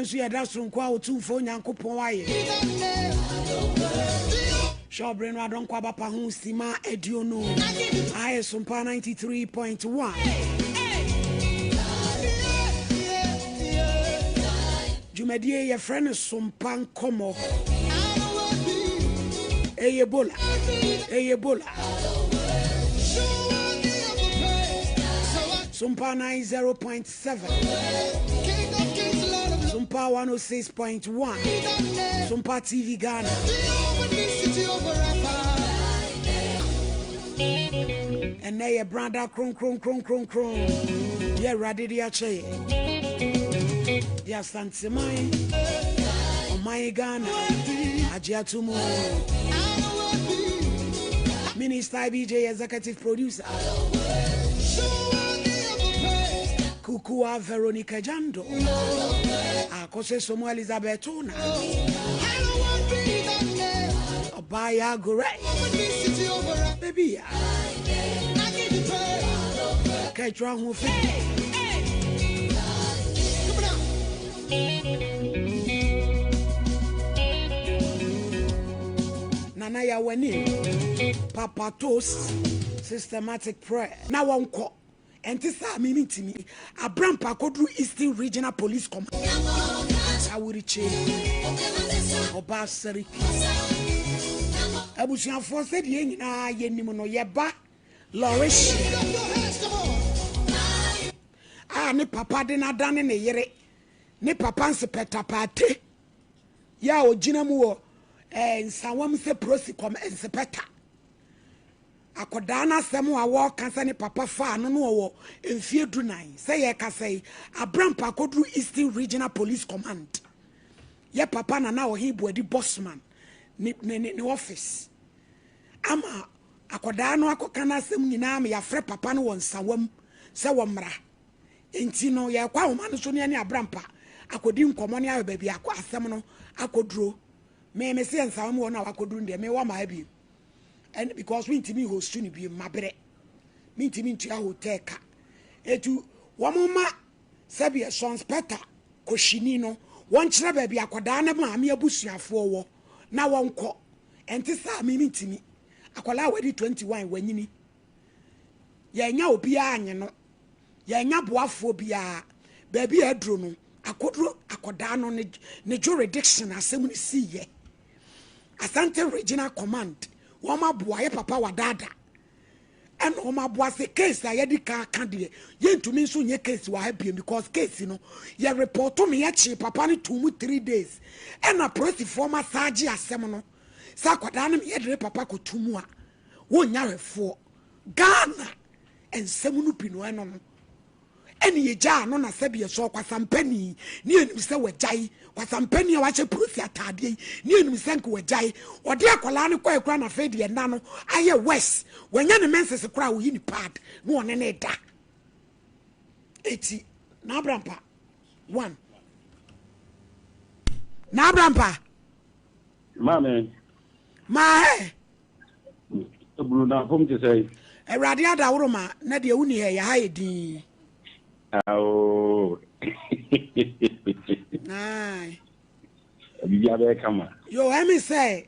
yensu ya da sonkwa otumfo nyankopon waye Shobre no adon kwa bapa hu sima ediono aye Sompa 93.1 Jumedie ye friend Sompa nkomo Eyebola Sompa 90.7 Sompa 106.1 Sompa TV Ghana and now your brother kron yeah ready to ache yeah santimai on my Ghana ajiatumu Minister BJ executive producer Kukua Veronica Jando Akose Somo Elizabethuna Obaya Gore Baby Ketra Hufi Nana ya weni Papa Toast systematic prayer na wonko enti sa mimi timi abrampa kodru Eastern Regional Police Command awuriche oba sari abusian force de nyina yenim no yeba lorish ne papa de na dane ne yere ne papa nsepeta pate ya ogina mu wo nsawam se prosi kom nsepeta akodana semu awo kansa ne papa fa no no wo emfie dunan say ye kasai abrampa kodru Eastern Regional Police Command ye papa na wo he boadi bossman ni office ama akodana akokana sem nyina am ya fre papa no won sawam se wo mra enti no ye kwa wo man so ne abrampa akodi nkomo ne ayo baabi akwa asem no akodro me se nsawam wo na akodru de me wo ma abi and because we intimi host ni bi mabre me intimi ntua hotel ka etu womoma sabi sons peta koshini no won kire ba bi akoda na ma me abusuafo wo na wonko enti sa me intimi akola wadi 21 wanyini ya nya obi anye no ya nya boafo bia ba bi adro no akodro akoda no ne jurisdiction asem ni siye Asante Regional Command Woma boy papa wadada and Oma boy say case I yedi ka de ye ntumi so nye case wa happy because case no ye report to me yachi papa ni 2-3 days and a presi former saji asem no sa kwada na me yedre papa ko tumu a wonya refo Ghana and semunu pino eno no eni ye ja no na sabi so kwasampani ni enim se wajai kwasampani wa che profi atade ni enim se nko wajai ode akola ne kwa ekura na fedi na no aye west wanya ne menses kura wo yi ni pad no one ne da eti na abrampa 1 na abrampa mame ma bulu na fom te say e radia da woroma na de uni he ya ha edin oh Aye. Biya be kama. Yo, emi say,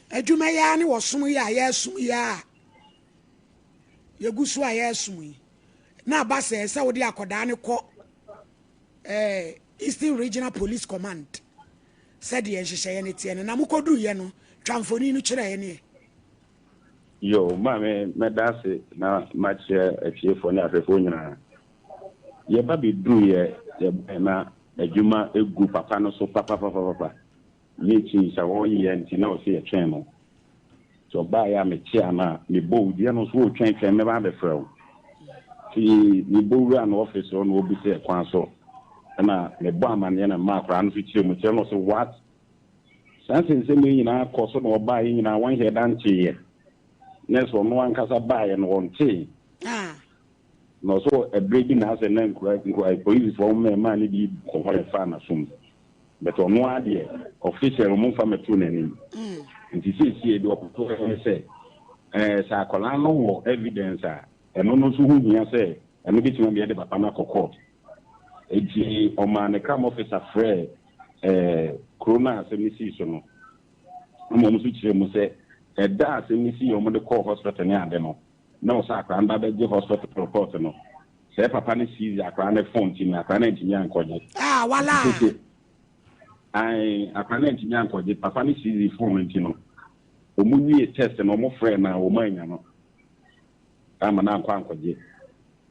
adwuma ya ne wosom ya yesum ya. Yegusu ayesum. Na ba say wodi akoda ne ko Eastern Regional Police Command. Said ye nhyehyeye ne tie ne na mukodu ye no, twamfoni no kire ye ne. Yo, mame medase na match achiefo ne afefo nyina. Ye ba be du ye na adwuma egu papa no so papa ye chi sa wo ye nti na o se etwen no so ba ya me chi ama me bo die no so o twen me ba be frɛ ti me bo ru an office no obi se kwan so na me bo amane na ma kra no so chi mu che no so what sanse se me nyina akɔ so na oba ye nyina wan he dan chi ye ne so no an kasa ba ye no won chi no so a breaking has a name correct police for me man ni ko hore fa na sum but on no ade official mo fa metu na ni nti see do ko say sa kola no wo evidence eno no so hu hia say eno bi tuma be de papa na court eji o man come officer frɛ corona semisi so no mo so chire mo se da semisi yo mo de call hospital ne ade no na o sa akra nda be hospital report no se papa ne seize akra ne phone ti na akra na ntinya nkoje wala ai akra na ntinya nkoje papa ne seize phone ti no o mu wie test no mo frɛ na o manya no ama na nkoje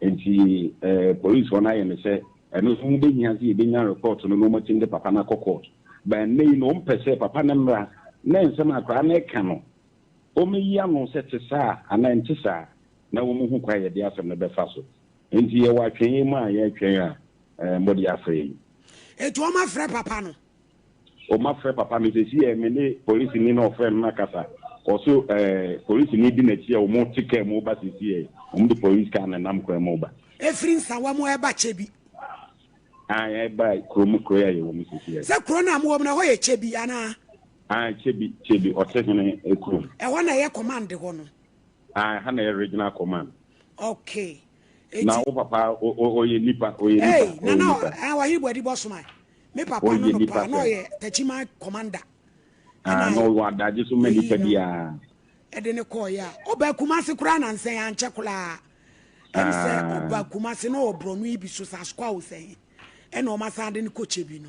enti police wona ye ne se eno so mu be hia se be nya report no mo tin de papa na court ba nei no mpese papa na mra na nsem akra na ka no o me ya no se te sa ana nti sa na wo mu hu kwa ye de asem na be fa so enti ye wa twen mu a ye twen a mo de afre etu o ma frɛ papa no o ma frɛ papa me se si e me ne police ni no frɛ na kasa also police ni di na chi e o mo tike mo ba si si e o mo de police ka na nam kwa mo ba efrin sawa mo e ba chebi ai ba kromo kroya ye wo mo si si e se krona mo na ho ye chebi ana chebi o te hene e krom e ho na ye command ho no ha na ye regional command okay na o papa o ye nipa hey na wa hibo di boss man me papa no pa no ye tachima commander no wa daje so many pedia e de ne call ya oba kumase kura na nsen ya nche kula em se oba kumase no obronu ibi so sa skwa o sen e no ma sa de ne koche bi no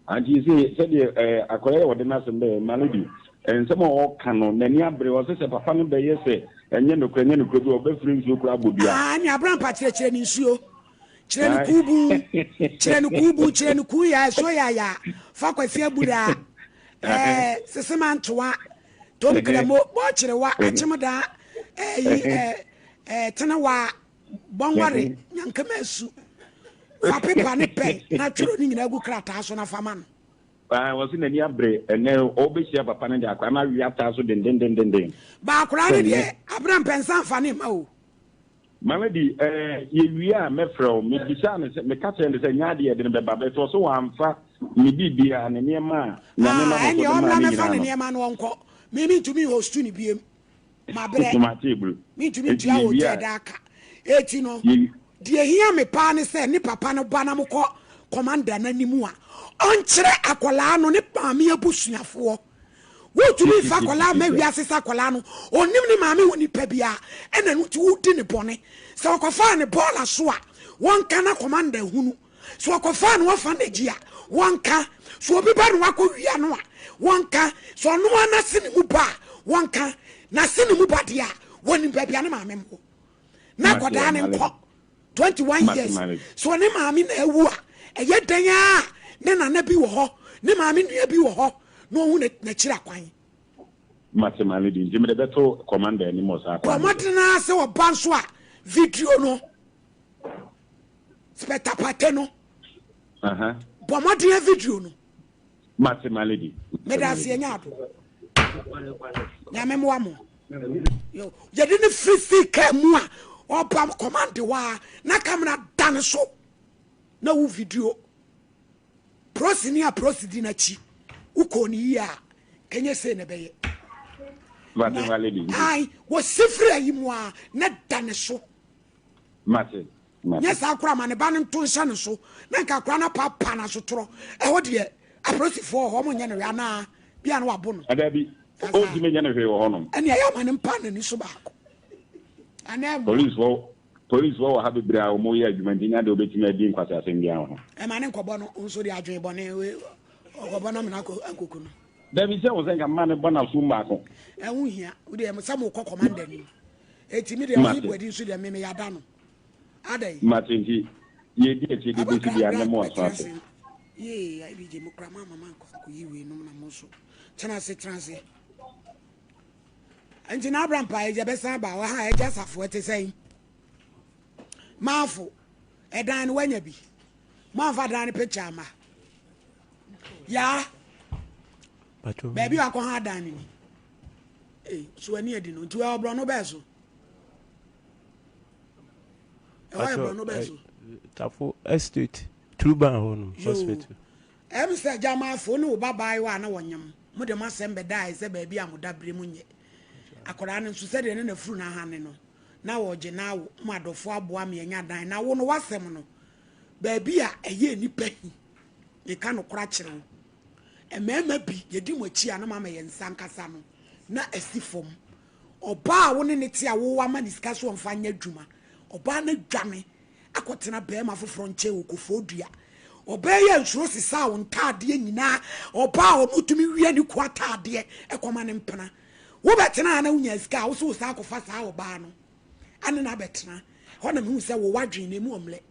anti se de akore wo de na se be malodi ensem o ka no nani abre o se papa no be yese enye no bi oba free nsuo kura bodua ni abran pa kire ni nsuo kire ni kubu ya so ya fa kwasi abura sesemantoa tom kremo bo kire wa achimda tena wa bonware nyankamasu fa pepa ne pen na tworo ni nyina gu krata so na fama no wasi nani abre ene obehia papa ne de akwa na wi ata so den ba akra ne de abram pensan fa ne ma o mamedi ye wi a mefrɛ me bisa ne se me ka tell se nya de ne beba be to so wa amfa me bibia ne niema na me na so de ma ne fa ne niema no onko me mi tumi host ni biem ma bre mi tumi tua o je da aka eti no de hia me pa ne se ne papa no ba na mko commander na nimu a onkyere akola no ne maame abusuafo wotumi fa akola ma wi asesa akola no onim ne maame woni pa bia ena no ti wudi ne bone se okofa ne bola so a wonka na commander hunu so okofa ne wafa ne gia wonka so obi ba no akowia no a wonka so no ana sene mu ba wonka na sene mu ba dia woni pa bia ne maame mo na koda ne nko 21 years so ne maame na ewu a eye dan a ne nana bi wo ho ne maame nua bi wo ho no hu na kira kwan matemali di jimi de beto commander ni mo sa kwa na se wo banso a video no spectacle no bomodin video no matemali di me da se nya do nya me mo amo yo ye de ne physical mu a oba command wa na camera dan so na wo video prosidi na chi uko ni ya kenye se ne beye ai wo sifra yi mu a na dane so mate yes akura ma ne ba ne to nsa ne so na nka akura na papa na so toro e ho de aprosifo ho mo nya ne ya na bia na wabo no adabi o di me nya ne hwe wo ho no ene ya ma ne mpa na ni so ba ko ana police wo ha bebra o mo ya adwuma nya de obetimi adi nkwasa asem bia ho e ma ne nkobo no nso de adwen bone okobo no na akoku no David say was nga man bona so mako hu hia wo de sam ko commander ni etimi de wo bodi nso de me ya da no adai matinji ye di eti de bisi bia na mo aso ye ai bi je mo kra mama ko yiwe no na mo so tena se transe anti na abram pa je besa ba wa ha eja safo te sai mafu edan wanya bi mafa dan picture ma ya baby akọ ha dan ni so ani edi no nti wa obro no beso wa obro no beso tafo estate truban ho no hospital say jama fo no babai wa na wonyam mo de masem be dai se baby amoda bre mu nye akora ne nso se de ne na furu na ha ne no na wo je na wo madofo aboa me nya dan na wo no wasem no baby a eye nipa hi me ka no kora kire wo e mema bi yedi mo chi ana mama ye nsankasa no na asifom oba wo ne te a wo wa ma nisika so mfa nya dwuma oba na dwane akotena be ma foforo nche wo kofo dua oba ye nsuro sisa wo ntade nyina oba wo mutumi wie ni ko atade ekoma ne mpena wo betena na unya sika wo so sa akofa sa oba no ane na betena hona me hu se wo wadwen ne mu omle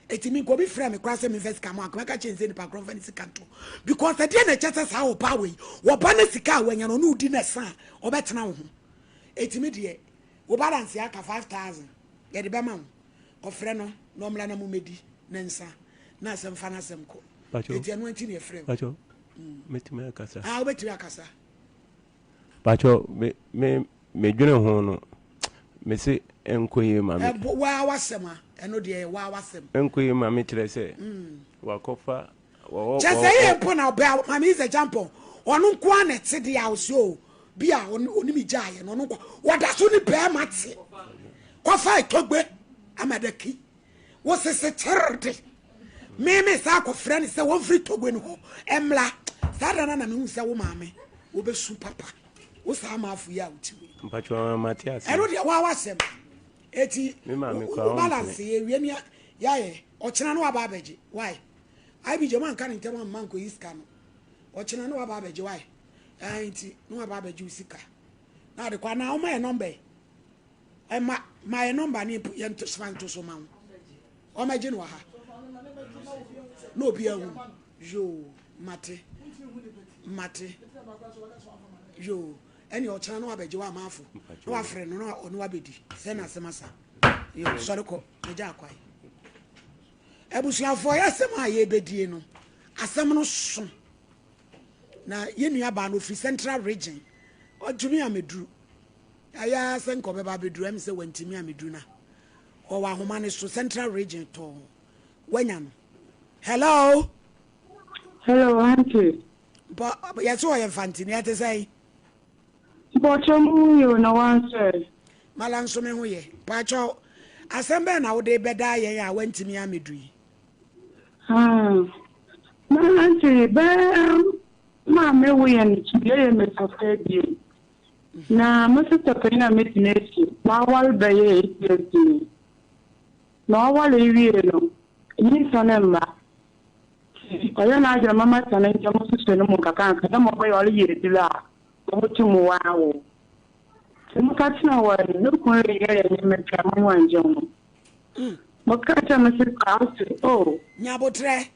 etimi ko bi frame kwa se me first come aka chenze ni pa kron fani sika to because the day na chese sa wo pa we wo ba na sika wanya no udi na sa obetena wo ho etimi de wo balance aka 5000 ye de be ma wo ofre no no mla na mu medi na nsa na asem fa na asem ko eti anu anti ne frame pacho metime akasa obetimi akasa pacho me dwene ho no me se enkoye ma me wa wasema eno de wa wasem enkoye ma me kire se wakofa wo chese ye mpo na oba ma me is a jumpo onu nko anete de awso bi a oni mi jaye no nko wada so ni be mate kofa itogbe amadaki wo sese tirde me sa ko frɛ se wo free togbe no ho emla sa da na me hu se wo maame wo be su papa wo sa ma afu ya utiwe mpacho Matias eno de wa wasem eti me maame kwa balance ye wieni ya ye ochena no aba abeje why I be German kan ntem man ko iska no ochena no aba abeje why enti no aba abeje usika na de kwa na o my number my number ni ye to span to so ma o ma je no ha no bi ahu yo mate yo eni ochena no abeje wa mafu no afre no no abedi se na semasa yo sorry ko eja akwai ebusuafo yasem a ye bedie no asem no so na ye nua ba no free central region odumi ameduru aya senko be ba beduru am se wantimi ameduru na o wa homa ne so central region to wanya no hello auntie but yes o ye fantini ate say but you no one say malanso me ho ye pacho asem na wo de beda ye ya wantimi ameduru auntie ma me we and today me safe na masita pena metinesi na wal baye yeti na wal ewie no ni sanema oya na aja mama tana nja musu no mukaka kada mo bayo ali yeti la mo timu wawo timu katina wa no ko yeye ni me kama wanje mo mokata masika oh nyabotre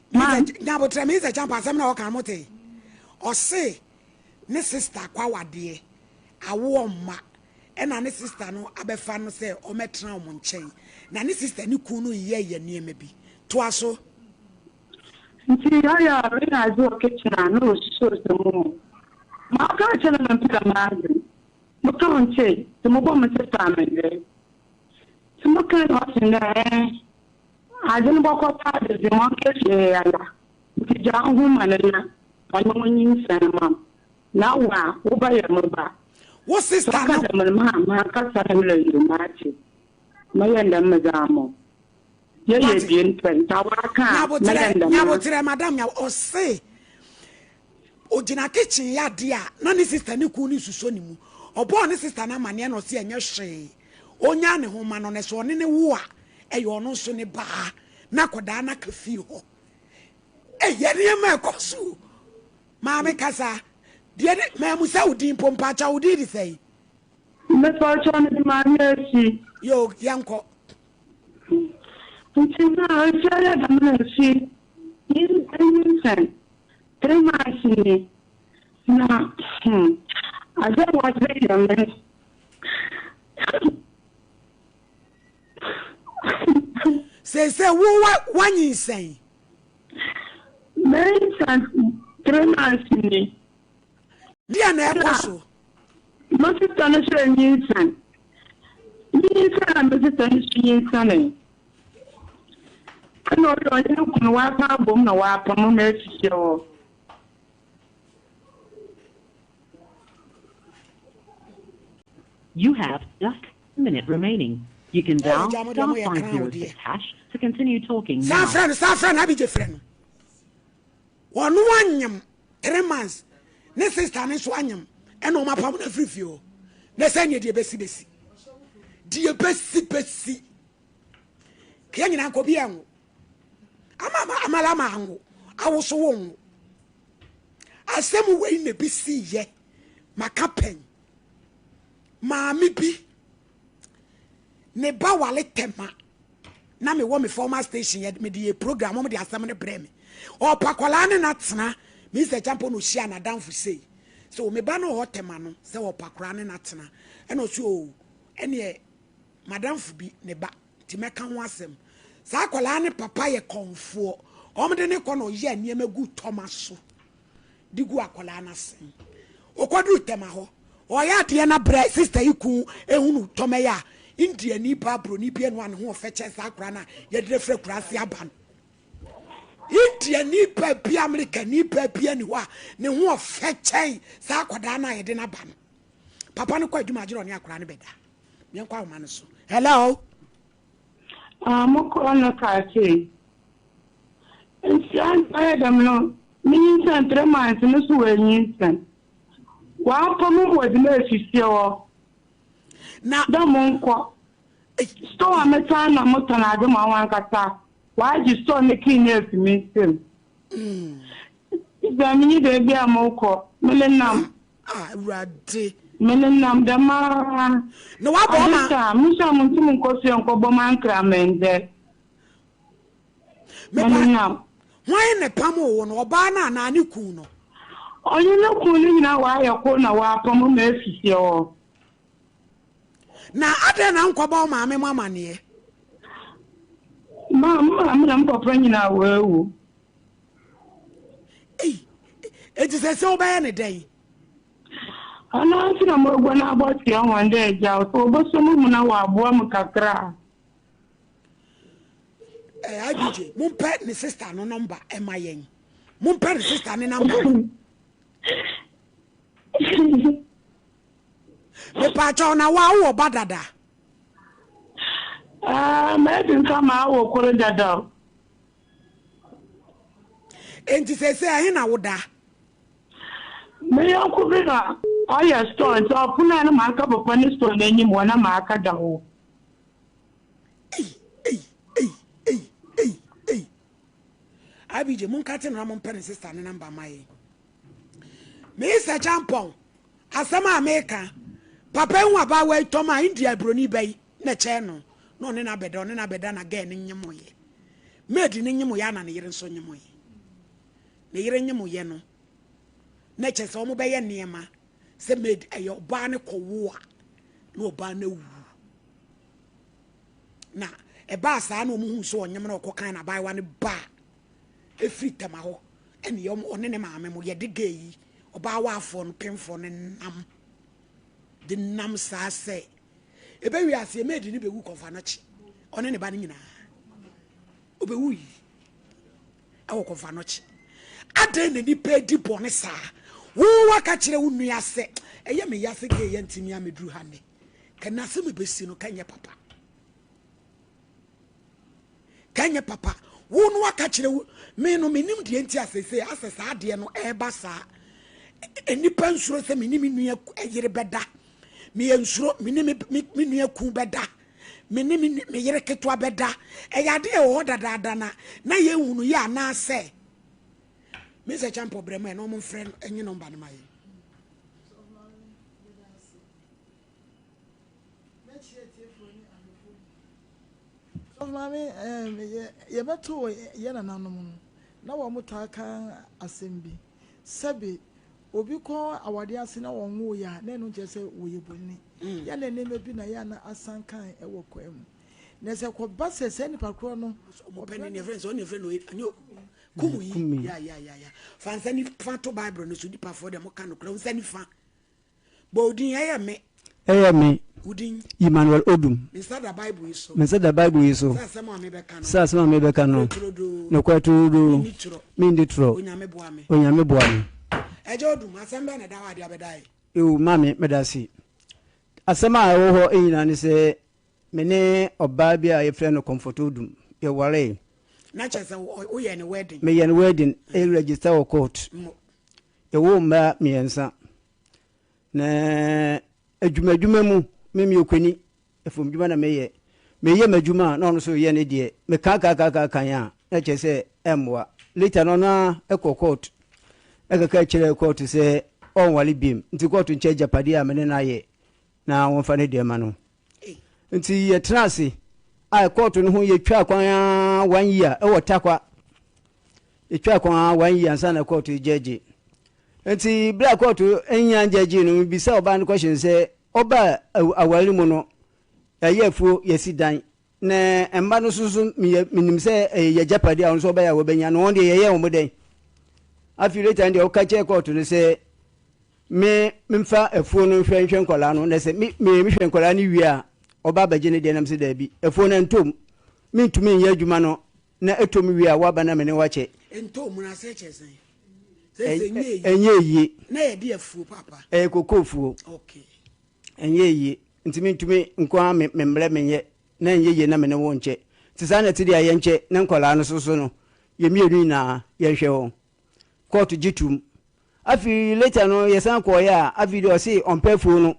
me is a champ asem na o kan mote o se ne sister kwa wade awo ma ena ne sister no abefa no se o metra o nchen na ne sister ni ku no ye niema bi to aso nti ya rina zo kitchen no so mu ma ka chana na mpika mazi mo to nche to mo bo mo sister amede to mo ka no sin na ajin bo ko pa de mo ke ye ala nti ja hu manana anu mo nyin sama na wa wo ba ya mo ba what sister no ma ka sa na le mati ma yanda mazamo ye bien penta wa ka nyabotre madam nya o se o jina kitchen ya dia na ni sister ni ku ni suso ni mu obo ni sister na mane no se enye hwe onya ne ho ma no ne so ne wo a e yo no so ne ba na koda na kafi ho e ye ne ma kosu ma me kasa die ne ma musa udi pompa cha udi di sei me pa cha ne ma nesi yo yanko ntina ajaya da nesi in sen tremasi na aja wa de yamne se wo wanyi sen men tremasi dia na ekoso mo ti tane se yin sen mo ti tane se yin sen ano yo ni ku wa pa bom na wa pa mo na ti yo You have just a minute remaining. You can dial *506# to continue talking now. Safran abi je friend One yam 3 months. Ne sister ne so anyam. E no mapam na frifio. Ne send ye besi. Die besi. Kia nyina ko bia ngo. Amala ma ngo. Awoso wo ngo. Asem we ne bisi ye. Makapen. Maami bi. Ne ba wale tema. Na me wo me former station ye me die program mo de asem ne breme. O pakwala ne natena. Me se champo no hia na danfo sei. So me ba no hotema no se o pakwala ne natena. E no so o ene madam fubi ne ba ti meka ho asem sa akola ne papa ye konfo omde ne kono ye niam gu tomaso digu akola na asem okodu tema ho o ya de na bra sister iku ehunu tomeya india ni babro ni bia no an ho feche sa akora na ye de frɛ kurase aban india ni pa bia america ni pa bia ni wa ne ho feche sa akoda na ye de na ban papa no kwa adwuma agiro ne akora ne beda me kwa woman so hello moko na kache ensan adam no min san 3 months no so wanyin san wa pa mo wodi na afisi o na da mo nko sto ameta na moto na ade ma wan kata wa ji sto ne kinya afimi sem da mini de bia moko melenam rade melenam da ma no wa bo ma musa muntu mun ko se onko bo man kramende melenam why ne pamo wo no oba na na ne ku no onye na ku ni na wa ya ko na wa pamo ma afisi o na ade na nkwoba ma me mama ne mama na mpapa nyina wa ewu it is so bad a day. Ana sina mo gwana aboti ya wande ja to bo so mu na wa abo mu kakra IBJ mun pet ni sister no number emayen mun pet ni sister ni number me pa cha na wa wo badada me din kama wo koro dada enti se ahin na wo da me ya ku bi na aya store so puna na ma ka papa ni store na nyi mo na ma ka da ho IBJ mun ka tin na mun pet ni sister ni number mai me isa champon asama America papa nwa ba we toma India broni bai na che no no ne na beda na ga ni nyimo ye medi ni nyimo ya na ne yire nso nyimo ye ne yire nyimo ye no na che so mo be ye niema se medi ayo ba ne kowo a na oba na wu na e ba sa na omu hu so onyem na okokan na bai wa ne ba efri tema ho ene yo one ne maame mo ye de gayi oba wa afo no pemfo ne nam de nam sa se ebe wi ase medi ni be wu kofa no chi one ne ba ne nyina obe wu yi awo kofa no chi ade ne ni pe di bone sa wo waka kire wo nua se eye me yase ge ye ntimi amedru ha ne kana se me besi no kanye papa wo no waka kire wo me no menim de enti asese asesa ade no eba sa enipa nsuro se menim nua yire beda me nsuro menim me nua ku beda menim me yire ketwa beda eyade e wo dada na ye hunu ye ana se Mr. Champo Brema no mon friend enyi number na mai so mami ye beto ye na nanom na wo mutaka asembi sabe obi ko awade ase na won wo ya na enu jese wo ye bonni ya na neme bi na ya na asankan e wo kwam na se ko base se ni pakro no mo pen ni friends on ni friend no Kumi. Ya. Fansani fanto Bible no so di pa for dem ka no kra unsani fa. Bodin me. Udin Emmanuel Odum. Inside the Bible is so. Inside the Bible is so. Sa sama me be kanu. No kwatudu. Mindi tro. Onyame boame. Ejo Odum asembe na dawa dia bedai. Eu mami medasi. Asema wo ho enyina ni se mene oba bia ye frɛ no Comfort Odum. Ye ware. na chese o ye ne wedding me ye ne wedding e register o court e wo ma miensa na adwuma mu me okweni efom dwuma na me ye madwuma na ono so ye ne de me kan ya na chese emwa later no na ekọ court ekaka chere court se on wali bim nti court nche japade a me ne na ye na won fa ne de ma no nti ye trase a court no ho ye twa kwan 1 year e wotakwa ye twa kwan 1 year ansa na court jeje nti bra court enya jeje no bi se oba no question se oba awali mu no ayefuo yesidan na emba no susu minim se ye japade a so oba ya wobenya no on de ye omoden afileta ndi okache court no se me mfa afuo no hwenhwen kola no na se me hwen kola ni wi a oba baje ne de nam se da bi afuo na ntom me ntumi ye adwuma no na etom wi a waba na me ne wache ntom na se chese se enye yi na ye de afuo papa kokofuo okay enye yi ntumi nkwa me mbre menye na enye yi na me ne wo nche tisa na tidi aye nche na nkola no soso no ye mienu na ye hwe wo court jitum afi later no yesan ko ya afi do say on pefu no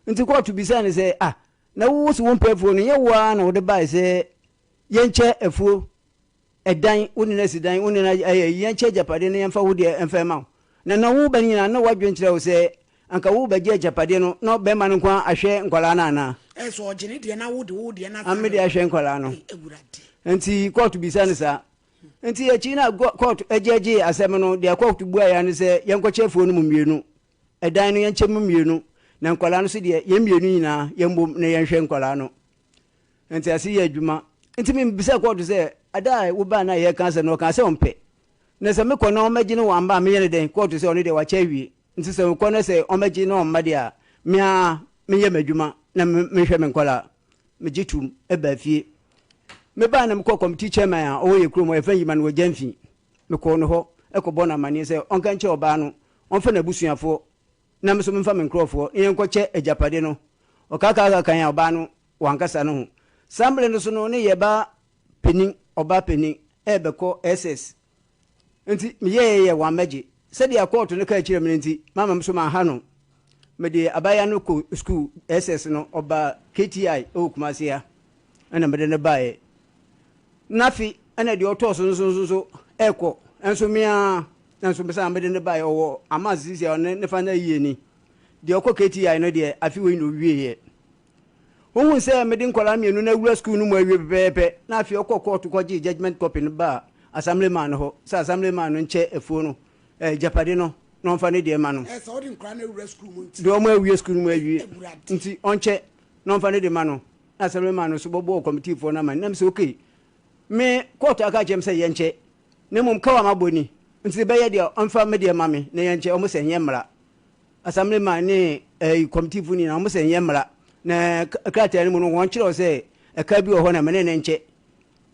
nti court bisa ne say na wo so won pefu no ye wa na wo de bai say ye nche afuo edan woni na sidan woni na ye nche japade no ye mfa wo de emfa ma na wo ba ni na wadwe nchira wo say anka wo ba je japade no no be ma no kwa ahwe nkola na na so ogene de na wo de na amede ahwe nkola no nti court bisa ne sa nti ya china court ejeje asem no de court bua ya ne se yenkwochefuo no mumienu edan no yenche mumienu na nkola no so de ye mienu nyina yembom na yenhwe nkola no nti asi ya adwuma nti me bisa court se ada wo ba na ye kanse no kanse ompe na se me kono omagine wamba me yene den court se oni de wacha wie nti se kono se omagine no omade a me ye madwuma na me hwe me nkola me jitum eba fie me ba na me ko committee chairman a o ye kromo e fa yima no wajamfi me ko no ho e ko bona mani se onka nche oba no onfa na busuafo na me so me fa me nkrofo yen ko che ejapade no o kaka kan ya oba no wankasa no samble no so no ne ye ba penin oba penin e be ko ss nti me ye wa maji se dia court no ka kire me nti mama me so ma ha no me de abaya no ko school ss no oba kti o kumasia ana me de ne bae nafi ana de otoso so eko enso mia enso besa amede ne bai owo amazizi ne fa na yie ni de okọ KTI no de afi we no wie ye ohun se amede nkola mienu na wura school no mu awie pepepe na afi okọ court ko ji judgment copy no ba assemblyman ho sa assemblyman no nche efuo no japade no no fa ne de ma no so odi nkra na wura school mu nti de o mu awie school mu awie nti onche no fa ne de ma no assemblyman no so bobo committee for na man na me okay me court aka jem se yenche ne mum kawa maboni nti be ye de onfa me de mame ne yenche o mo se nyemra assemblyman ne committee funi na o mo se nyemra na krata ne mu no won kire o se e ka bi o ho na me ne nche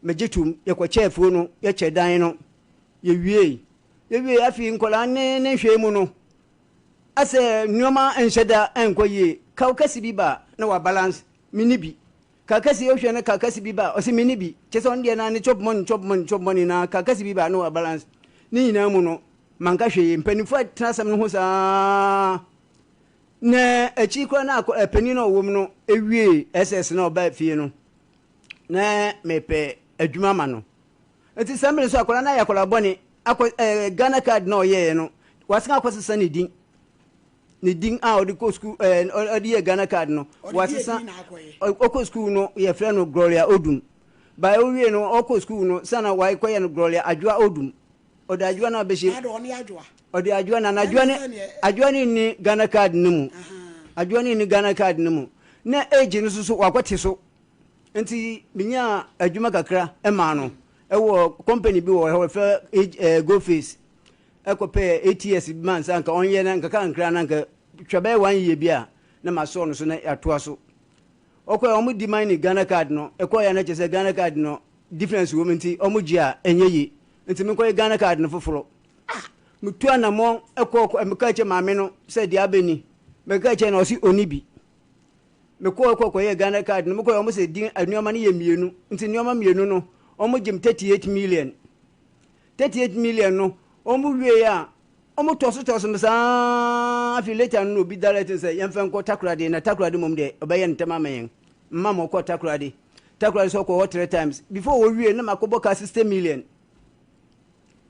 me jitum ye ko chefu no ye che dan no ye wie afi nkola ne hwe mu no ase nyoma enheda enkoye ka kasi bi ba na wa balance mini bi kakasi yo hwene kakasi biba o se mini bi chese on de na ne chop money na kakasi biba no balance ni nyina mu no manka hwe mpanifo transam no ho sa na achi kro na pani no wom no ewie ss na oba fie no na mepe adwuma ma no enti samble so akola na yakola boni Ghana card no ye no wasika akwasesa ne din a odi ko school odi ye Ghana card no wasesa oko school no ye frɛ no Gloria Odum ba owie no oko school no sana wai ko ye no Gloria Adwa Odum odi Adwa na be shi odi Adwa na Adwa ni Ghana card nimu Adwa ni Ghana card nimu na age no so wakwate so enti binya adwuma kakra e ma no e wo company bi wo he fe go face ekope ATS man sanka onye na nka nkra na nka twabe 1 year bia na maso no so na atoa so okoye omu demand Ghana card no ekoye na chese Ghana card no difference wo menti omu gi a enye yi enti me koye Ghana card no foforo mutu anamo ekọ emeka che maame no se dia beni meka che na osi onibi me koye Ghana card no me koye omu se din anuoma ne ye mienu enti nuoma mienu no omo gym 38 million 38 million no omo wie ya omo toso msa afi later no bi direct say yemfa nko takrade na takrade mom de obaye ntema mayen mama ko takrade so ko 3 times before we wie na makobo ka 60 million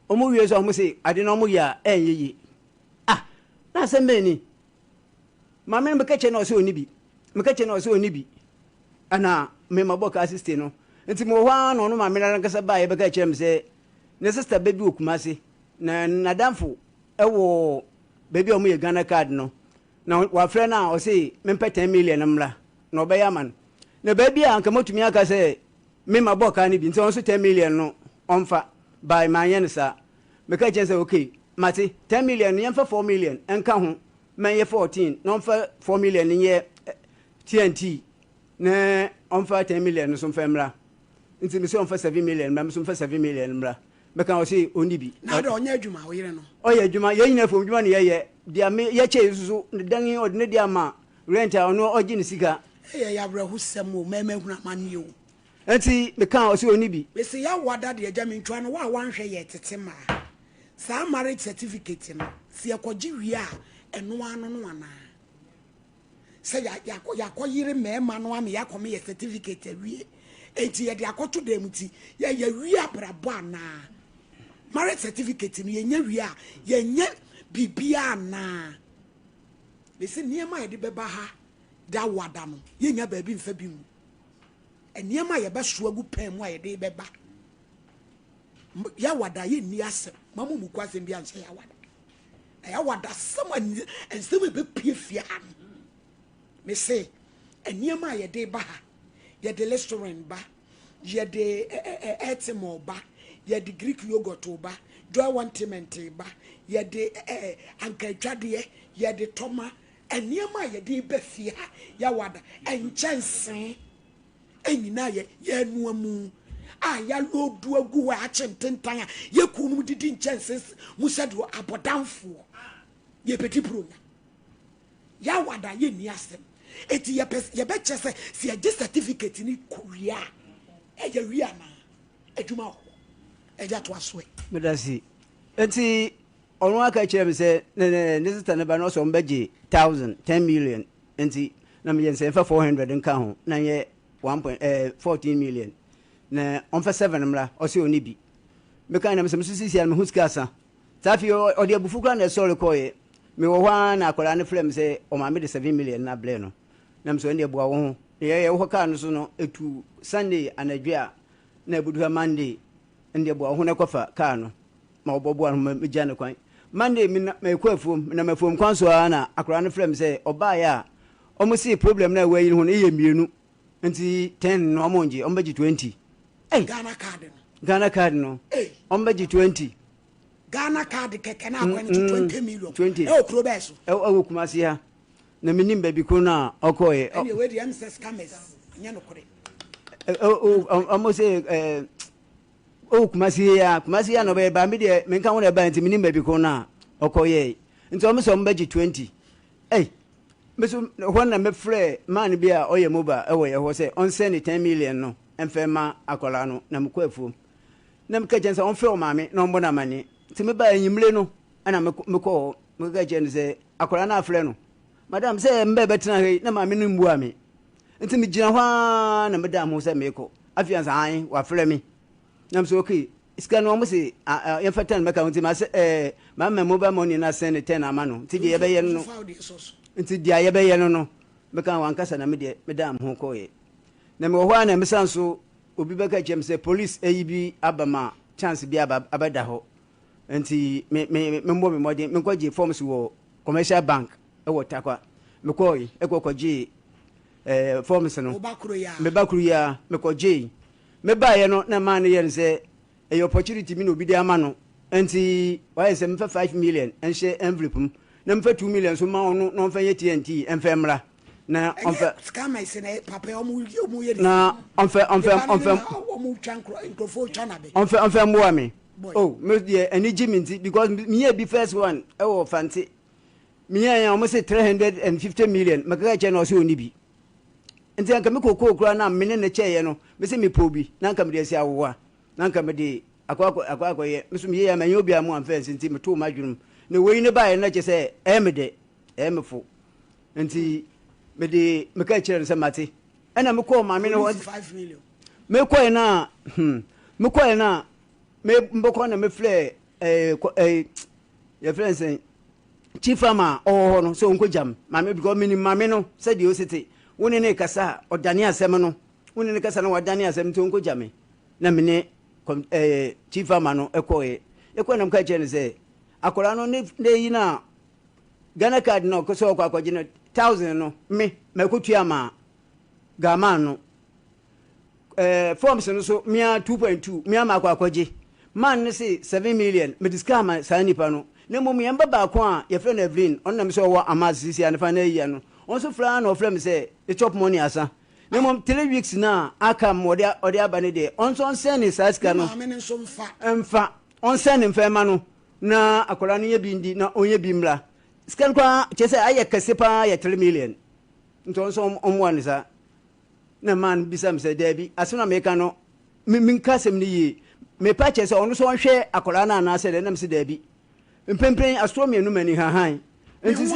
omo wie so omo say ade no omo ya enyeyi na sembe ni mama me kache na so oni bi ana me maboka assist no nti mo hwa no mama na nkasa ba ye beka chem say ne sister baby okumase na nadamfo ewo baby omo ye Ghana card no na wa frɛ na o say me pɛ 10 million mra na obeya man na baby anka motumi aka say me maboka ni bi nti on so 10 million no onfa by manyen sa me ka chem say okay mate 10 million yemfa 4 million enka ho man ye 14 no onfa 4 million ye TNT na onfa 10 million no so mfemra nti me so onfa 7 million me so onfa 7 million mra me kan o say oni bi na do onya adwuma o yire no oya adwuma ye nyina fo adwuma ne ye dia me ye che susu ne dan odine dia ma rent a ono ogi ne sika ye ya bra hu sem o mema huna mane o nti me kan o say oni bi we say ya wada de agya mentwa no wa wanhwe ye tete ma sa marriage certificate no se ekogi wi a eno ano no ana se ya yire mema no am ya come ye certificate wi enti ye de akoto dem ti ye wi abrabo ana marriage certificate no ye nya wi a ye nya bibia ana be se niema ye de beba ha da wada no ye nya ba bi mfa bi mu eniema ye ba so agu pen mu a ye de beba ya wada ye ni asem mamu mu kwasem bi anse ya wada ya wada someone and some be pie fia me say eniema ye de ba ha ye de restaurant ba ye de etimo ba ye de Greek yogurt ba joy wantement ba ye de ankatwade ye de toma eniema ye de ba fia ya wada enchansen enyina ye nuamu ya lodu agu wa achemtentan a ye kunu didi nchanses musadu abodamfo ye petit pronya ya wada ye ni asem eti ye be chese si ye certificate ni kuria ye wi ana adwuma ho eja to asoe medasi enti onu aka chere se ne sister ne ba no so mbeji 1000 million enti na me yense 400 nka ho na ye 1.14 million na on fa 7 mra o se oni bi me kan na me sisi ya me huskasa tafi o de abufu kra na so koye me wo hwa na akwara ne frem se o ma me de 7 million na ble no na me so ne bua wo ho ye wo ka no so no etu Sunday anadwa na ebudu Monday ndi bua ho na kofa ka no ma obobo an me gya ne kwan Monday me kwafuom na mafuom kwan so na akwara ne frem se oba ya o mo see problem na wayi ho na ye mienu nti 10 no mo nje o mbeji 20 Ghana card no ombeji 20 Ghana card keke na akwa 20 million 20 okro beso kumasi ha na minim baby ko na okoye any we the MSS cameras nya no kore almost kumasi ya no be ba me de me kan wona ba nti minim baby ko na okoye nti o me so ombeji 20 meso hwana me frɛ man bia oye moba ewo ye ho se on send 10 million no emfema akola no na mkwafuom na mkajensa on frɛ o maame na ombo na mane ti me ba enyimle no ana mekɔ mkajen se akola na frɛ no madam se mbe betena hei na maame no mbu ame nti me gina hwa na medam ho se meko afiansa han wa frɛ me na mso okay iska no mo se ye fatan meka nti ma se maame mobile money na send 10 amano nti de ye be ye no nti dia ye be ye no meka wankasa na medam ho koye na me ho na mesan so obi beka chem se police ayibi abama chance bi abada ho nti me mbo me modern me kwaje forms wo commercial bank e wo takwa me koyi e kwaje forms no me bakuru ya me kwaje me ba ye no na man ye nse e opportunity mi no bi de ama no nti why se me 5 million enhye envelope na me 2 million so ma ono no mfa ye TNT emfa mra na onfa scam is na papa omu ye na onfa omu chankro incrofo chanabe onfa mwa me oh me dey any jiminti because me be first one e wo fanti me ya almost 350 million makaka che no so oni bi nti anka me kokokura na me ne che ye no me se me pobi na anka me dey si awowa nanka me de akwa ye me so me ye ma ye obi amu amfa nti me to madwunum ne wei ne ba ye na che se me de me fo nti me de me ka kire se mate ena me ko ma me no 5 million me ko na me ko na me mboko na me fle ye friends chief farmer no so onko jam mame because mini mame no said you city woni ne kasa odane asem no woni ne kasa no odane asem to onko jame na mene chief farmer no ekọ na mka che ne say akora no ne yi na Ghana card no ko so akwaje no 1000 no me makotua ma gama no forms no so mia 2.2 mia ma akwaje man ne say 7 million me discount ma sanipa no ne mom yamba ba ko a ye friend Evelyn on na me so wo amazisi an fa na yi no on so fra na ofra me say the chop money asa ne mom 3 weeks na aka mode abane de on so send sa sika no mfa on send mfa ma no na akola no ye bi ndi na onye bi mra sika kwa chese aye kase pa ya 3 million nto so omwan sa na man bisam say debi asuna me ka no min kasem ni yi me pa chese on so hwe akola na na se de na me se debi mpempen astronomy no mani han enti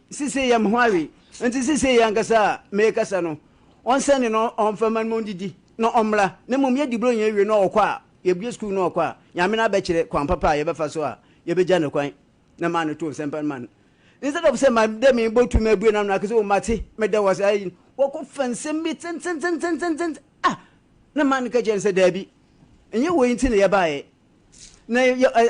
sisi yam hwari enti sisi yankasa me kasa no on send no on faman mo didi no omra ne mom ye dibro nya wie no okwa ye bie school no okwa nyame na ba kire kwan papa ye befa so a ye beja ne kwan na man to sempan man instead of say my dem me botu me bue na na kase o mate me da was ai wo ko fansem bi ten na man ka jen se dabi enye wo yin ti ne ye bae na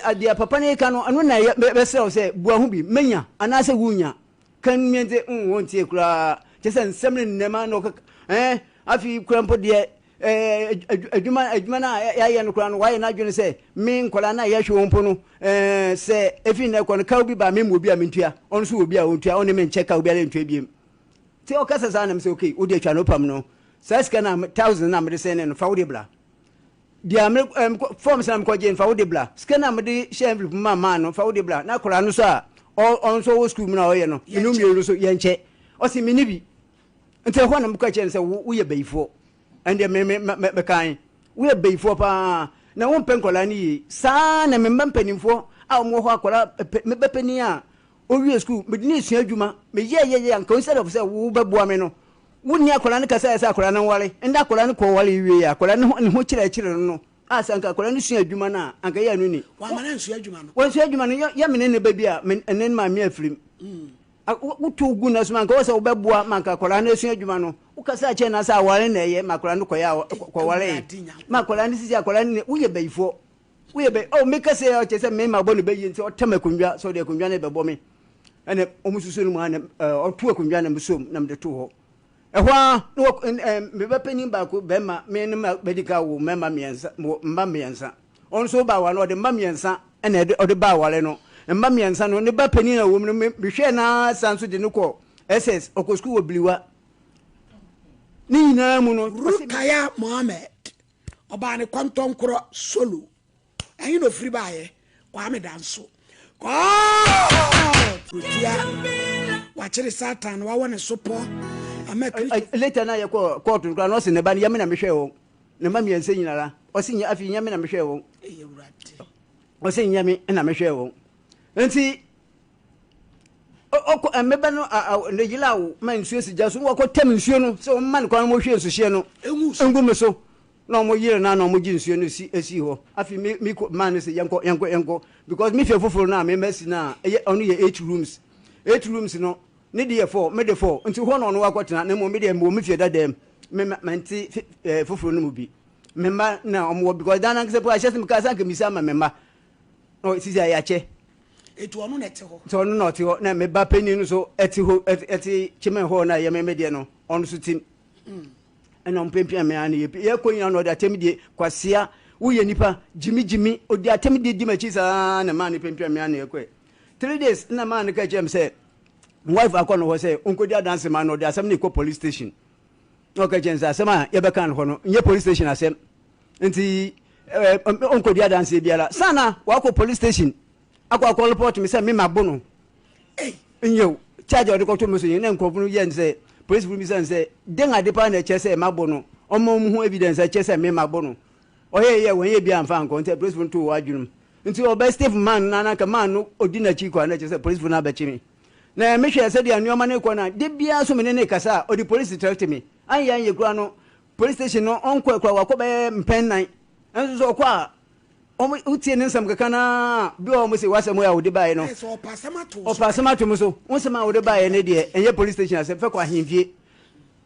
adia papa ne ka no anu na be se o se bua hu bi menya anase wunya kan miente won tie kura chese nsem ne nema no afi krampo de adwuma na ya no kura no waye na adwene se min kola na ya hwe wompo no se efi na ko no ka obi ba me mo bi a mentua on so obi a ontua on me nche ka obi a ntua biem ti o kasa sa na me se okay o de twa no pam no sa ska na 1000 na me de se ne no fa wo de bla dia me forms na me ko je fa wo de bla ska na me de share envelope ma no fa wo de bla na kora no so a on so wo school na o ye no inu mi so ye nche o si me ni bi nte ho na me ko che se wo ye bayifo ande me kan wo ye bayifo pa na wo pen kola ni sa na me mpanimfo a mo ho akola me bepani a o wi school me ni sua adwuma me ye anka instead of say wo beboa me no wo ni akola ne kasa esa akola ne wale nda akola ne ko wale wi ya akola ne ho kire no asanka akola ne sua adwuma na anka ya no ni wa ma na sua adwuma no wo sua adwuma no ya me ne baby a enen ma me afirim wo to gu na so manka wo se wo beboa manka akola ne sua adwuma no wo kasa che na sa wale na ye makola ne ko ya ko wale makola ne sisi akola ne wo ye bayifo wo ye bay o me kasa ya che se me ma bo ne bayi nti o tamakunwa so de kunwa ne bebo me ene o mususu no ma ne o to akunwa na msom na me de to ho ehwa no me ba penin ba ko be ma me ne ma medical wo mema miensa mba miensa on so ba wa no de mba miensa ene de ba wale no mba miensa no ne ba penin na wo me hwe na sanso de ne ko ss okosku wo bliwa ni na mu no Rukaya Mohammed oba ne kwanton kro solo ayi no free baaye kwa me danso ko tutia wa chiri satan wa wona sopo later na ye ko court no no se ne ba ne yame na mehwe wo ne ma miensa nyinara o se nya afi nyame na mehwe wo o se nyame na mehwe wo enti o meba no ne gila wo man nsuo si jaso wo ko tem nsuo no se o man ko mo hwe nsuo no engu me so na mo yire na mo gi nsuo no si esi ho afi mi man se yanko because me fe foforo na me mesi na onu ye 8 rooms no ne de 4 me de 4 nti ho no wakotena na mo me de mo me fie dadam me manti foforo no mu bi memba na omo because dan an se po ahye se me ka san ka misa ma memba o sisi ayache etu onu na te ho so onu na te ho na me ba pani no so eti ho eti chime ho na ye me de no onu so tim ena mpempia me an ye konya no de atem de kwasea wo ye nipa jimi odi atem de di machi sa na ma ne pempia me an ye kwe 3 days na ma ne ka chem se wife akono ho se onko dia dance man no de asem ne ko police station okay jenza asema ye be kan ho no nye police station asem nti onko dia dance biara sana wa ko police station akwa report me se me mabono nyo charge odi ko to me so yin na nkofunu ye nse police bu mi se den ade pa na che se mabono omo mu hu evidence che se me mabono oye when ye bi amfa nko nti police nto wo adwunum nti obe Steve man na ka man no odina chi kwa na che say police na abechi me na me hwe say dia nuoma ne ko na de bia so me ne kasa odi police direct me anya ye kura no police station no onko kura wa ko be mpen nan enso so kwa omo utie ne nsam kaka na bi o mo se wasem ya odi bae no so opasema to mo so wonsem a odi bae ne de enye police station ase fe kwa himfie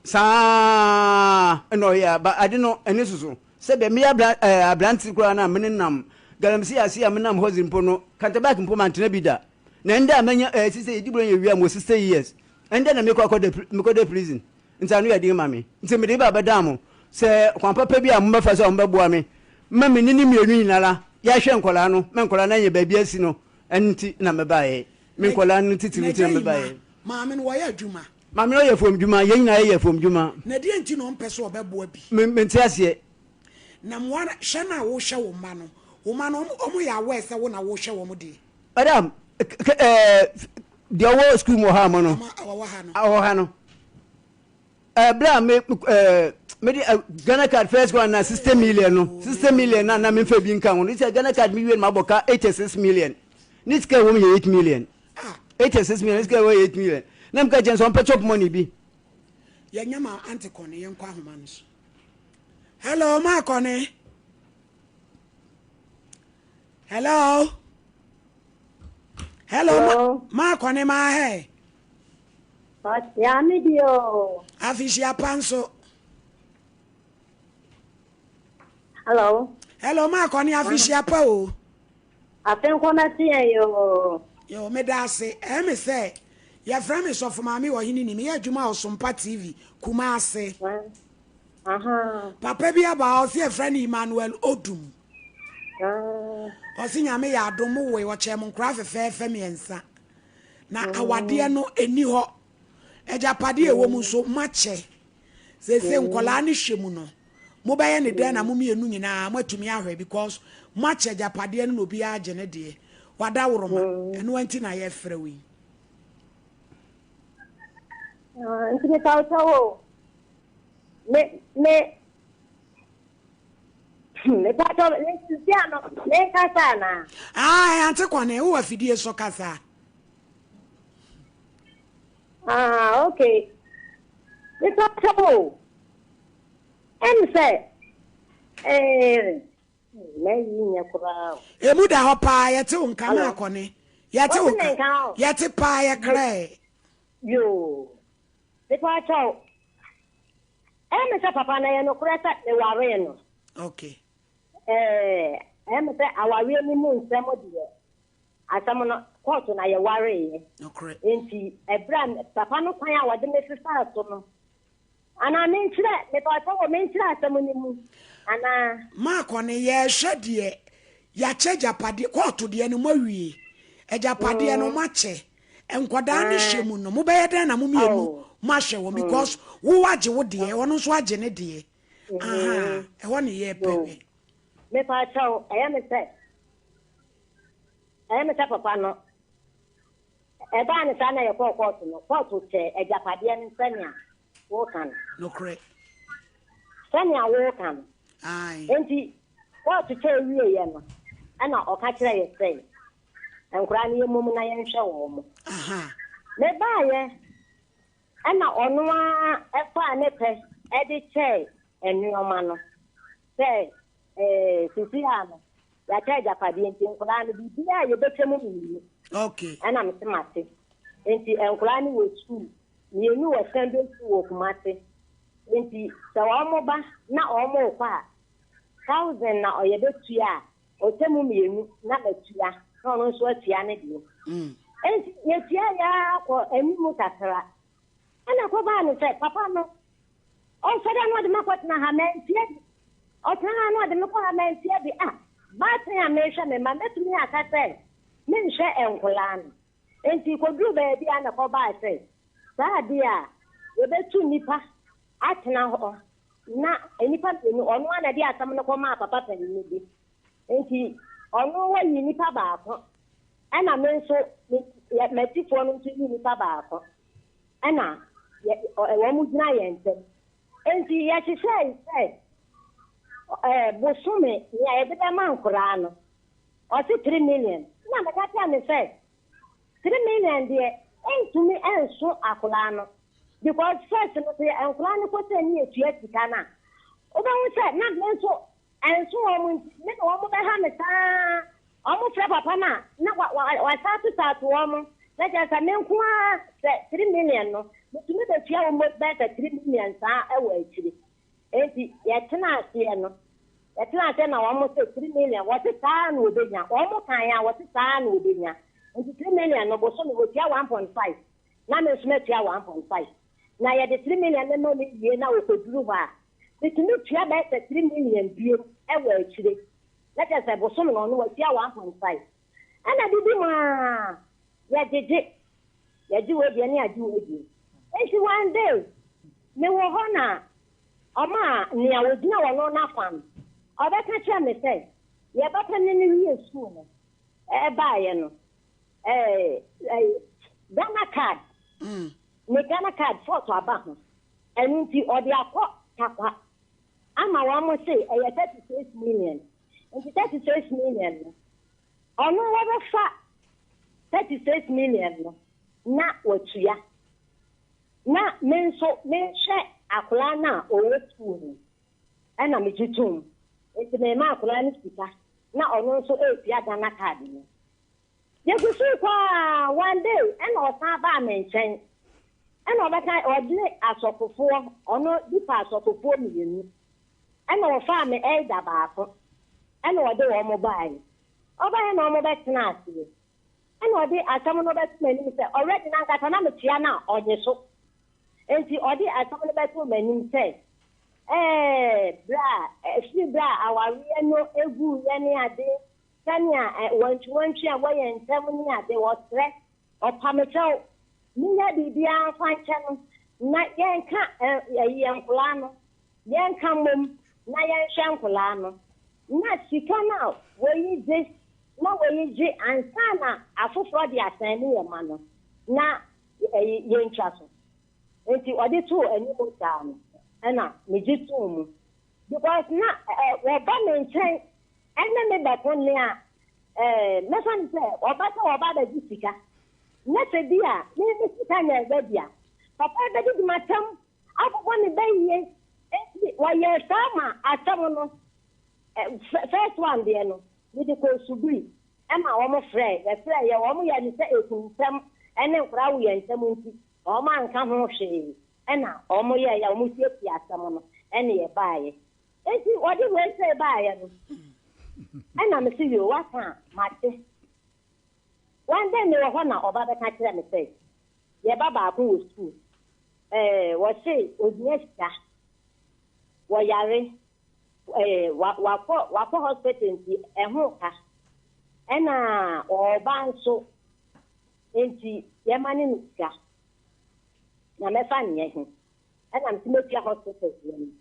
sa no ya ba ade no ene susu se be me abranti kura na me nam galamsi ase am nam hozimpo no kantabak mpo mantena bi da na nda amanya sise edibro ye wi am 60 years nda na me ko de prison nta no ya di mame nti me de ba badam se kwan papa bi am bafa so mbabo ame mame nini mienu nyinala ya hwe nkola no me nkola na ye ba bi asi no enti na me bae me nkola no titiri na me bae mame no ya adwuma mame no ye fom dwuma ye nyina ye fom dwuma na di enti no mpese obebo abi me ntiase na mwana shana wo hwe wo ma no woman omo ya we se wo na wo hwe wo mo de adam the wo school mo ha mo no awo ha no bra me di Ghana card first one na 60 million no 60 million na me fa bi nkan wo ni Ghana card mi wen maboka 86 million ni ska wo me 8 million 86 million ska wo 8 million na mka jen so chop money bi ya nyama antikone yen kwa homa no so hello ma kone hello ma kone ma he ya medio afishia panso hello ma kone afishia pa o afen kona tie yo me da se me say ya from me so for mama wo hini ni me adwuma o Sompa TV kuma ase papa bi aba o se friend Emmanuel Odum osi nyame ya adom we wo chem nkra fefe miensa na awade no eni ho ejapade ewo mu so mache se nkola ne hwemu no mo baye ne den na mo mienu nyina matumi ahwe because mache ejapade no obi age ne de wada woroma eno anti na ye frɛ wi ntine tawo me pato le siano le kasana ante kwane wo afidie so kasa okay le pato say me yinya kura emu da ho pa yete unka na akone yete unka yete pa ya kre yo le pato me say papa na ye no kura sa le ware no okay me say aware ni mu nsemo de asamo no court na ye ware no correct enti ebra papa no kwan a wode me sisa so no ana me nkyira me papa wo me nkyira asamo ni mu ana ma kone ye hwede ya che japade court de no mawie ejapade no mache enkoda ne hwemu no mo beye den na mo mienu ma hwe wo because wo wage wo de wono so age ne de ho ne ye pepe me pa chao me say papa no ba ne sa na ye court no court che ejapade ne nsania wo kan no correct sania wo kan enti court che wie ye no ana o ka kire ye say enkura ne mum na ye nhwe wo mo me ba ye ana ono a efa ne pe e di che enuoma no say sisi ano ya cha japade enti enkura ne bibia ye betemu mi okay ana mtemate enti enkura ne wo school ni enu wo Sunday school wo kumate enti sawa ba na omo kwa 1000 na oye betua otemu mienu na betua no no so atua ne de enti ye tia ya ko enimu kakra ana ko ba no say papa no o sada no de makot na ha mentie o tana no de makot ha mentie bi ba tan me hwe me ma metumi akase me nhwe enkola no enti ko duru ba bi ana ko ba say sa dia we betu nipa atena ho na enipa ni onu ana dia asam no ko ma papa tan ni bi enti onu wa yi nipa ba ko ana me nso ya metifo no nso yi nipa ba ko ana wo mu gina ye ntem enti ya hyehyɛ Bosume, ya ebe man kurano. Or 3 million. Na me ka me say 3 million there ain't to me and so akulano. Because first no say akulano ko say ni etua tikana. Oba wo say na me so and so omo me no omo be ha me ta omo fra papa na wa start omo. Let us say me nko 3 million no. Me to me be tua omo be 3 million sa e wa akiri. Enti ya tena ase no. Yetna say na almost 3 million. What is that no obenya? Almost kan ya what is that no obenya? And 3 million no bo so me go tia 1.5. Na me so me tia 1.5. Na ye the 3 million no me ye na we koduru ba. Me to me tia ba 3 million bio e wa akire. Let us say bo so me no we tia 1.5. Ana bibi ma ya jeje. Ya ji we bi ani aji we bi. Enti one day me wo ho na Oma ni awodina wo no na fam. Obeka cha me say, ye bata ni wi school no. Baaye no. Ghana card. Me Ghana card photo aba ho. Enti odi akọ takwa. Ama wa mo say 36 million. Enti 36 million no. Ono wo be fa 36 million no. Na wotua. Na menso menhwe akola na owo school. Ana me jitum. Enti me ma akola ni sika. Na ono nso efia Ghana card ni. Ye gusu kwa one day and o san ba me nchen. And obeka odle asokofo ono dipa asokofo mienu. And o fa me elder baako. And o de wo mo bai. Oba na o mo betena ase. And o de asam no betena ni se already na nkata na me tia na onye so. Enti odi asam no betu manim say bra awari no egu ye ne ade tania wanchi a waye ntem ni ade wo tre opamecho niya bibia fanche no na yenka yenkola no yenka mom na yenhwe nkola no na sika na wayi je na wayi je ansa na afoforo de asan ni ye ma no na yencha so. Enti odi to animo ta no na me jitu mu because na we ba menchen ene me ba konle a me fan say oba da jisika na se dia me sika na ebe dia papa da di matam akoko ne bayiye enti wa ye sama atam no first one there no we de ko subri ema wo mo frɛ ye wo mo ya ni se ekunsam ene nkra wo ye nsam nti o ma nka ho hwe ena o mo ye ya o mo tie asam no ene ye baaye enti odi we say baaye no ena me si yo waka mate one day me wo ho na oba be ka kire me say ye baba ko wo school wo say odiesta wo yare wa ko hospital nti eho ka ena oba nso enti ye mane nika na me fa nye ho ena mtimetia hospital yem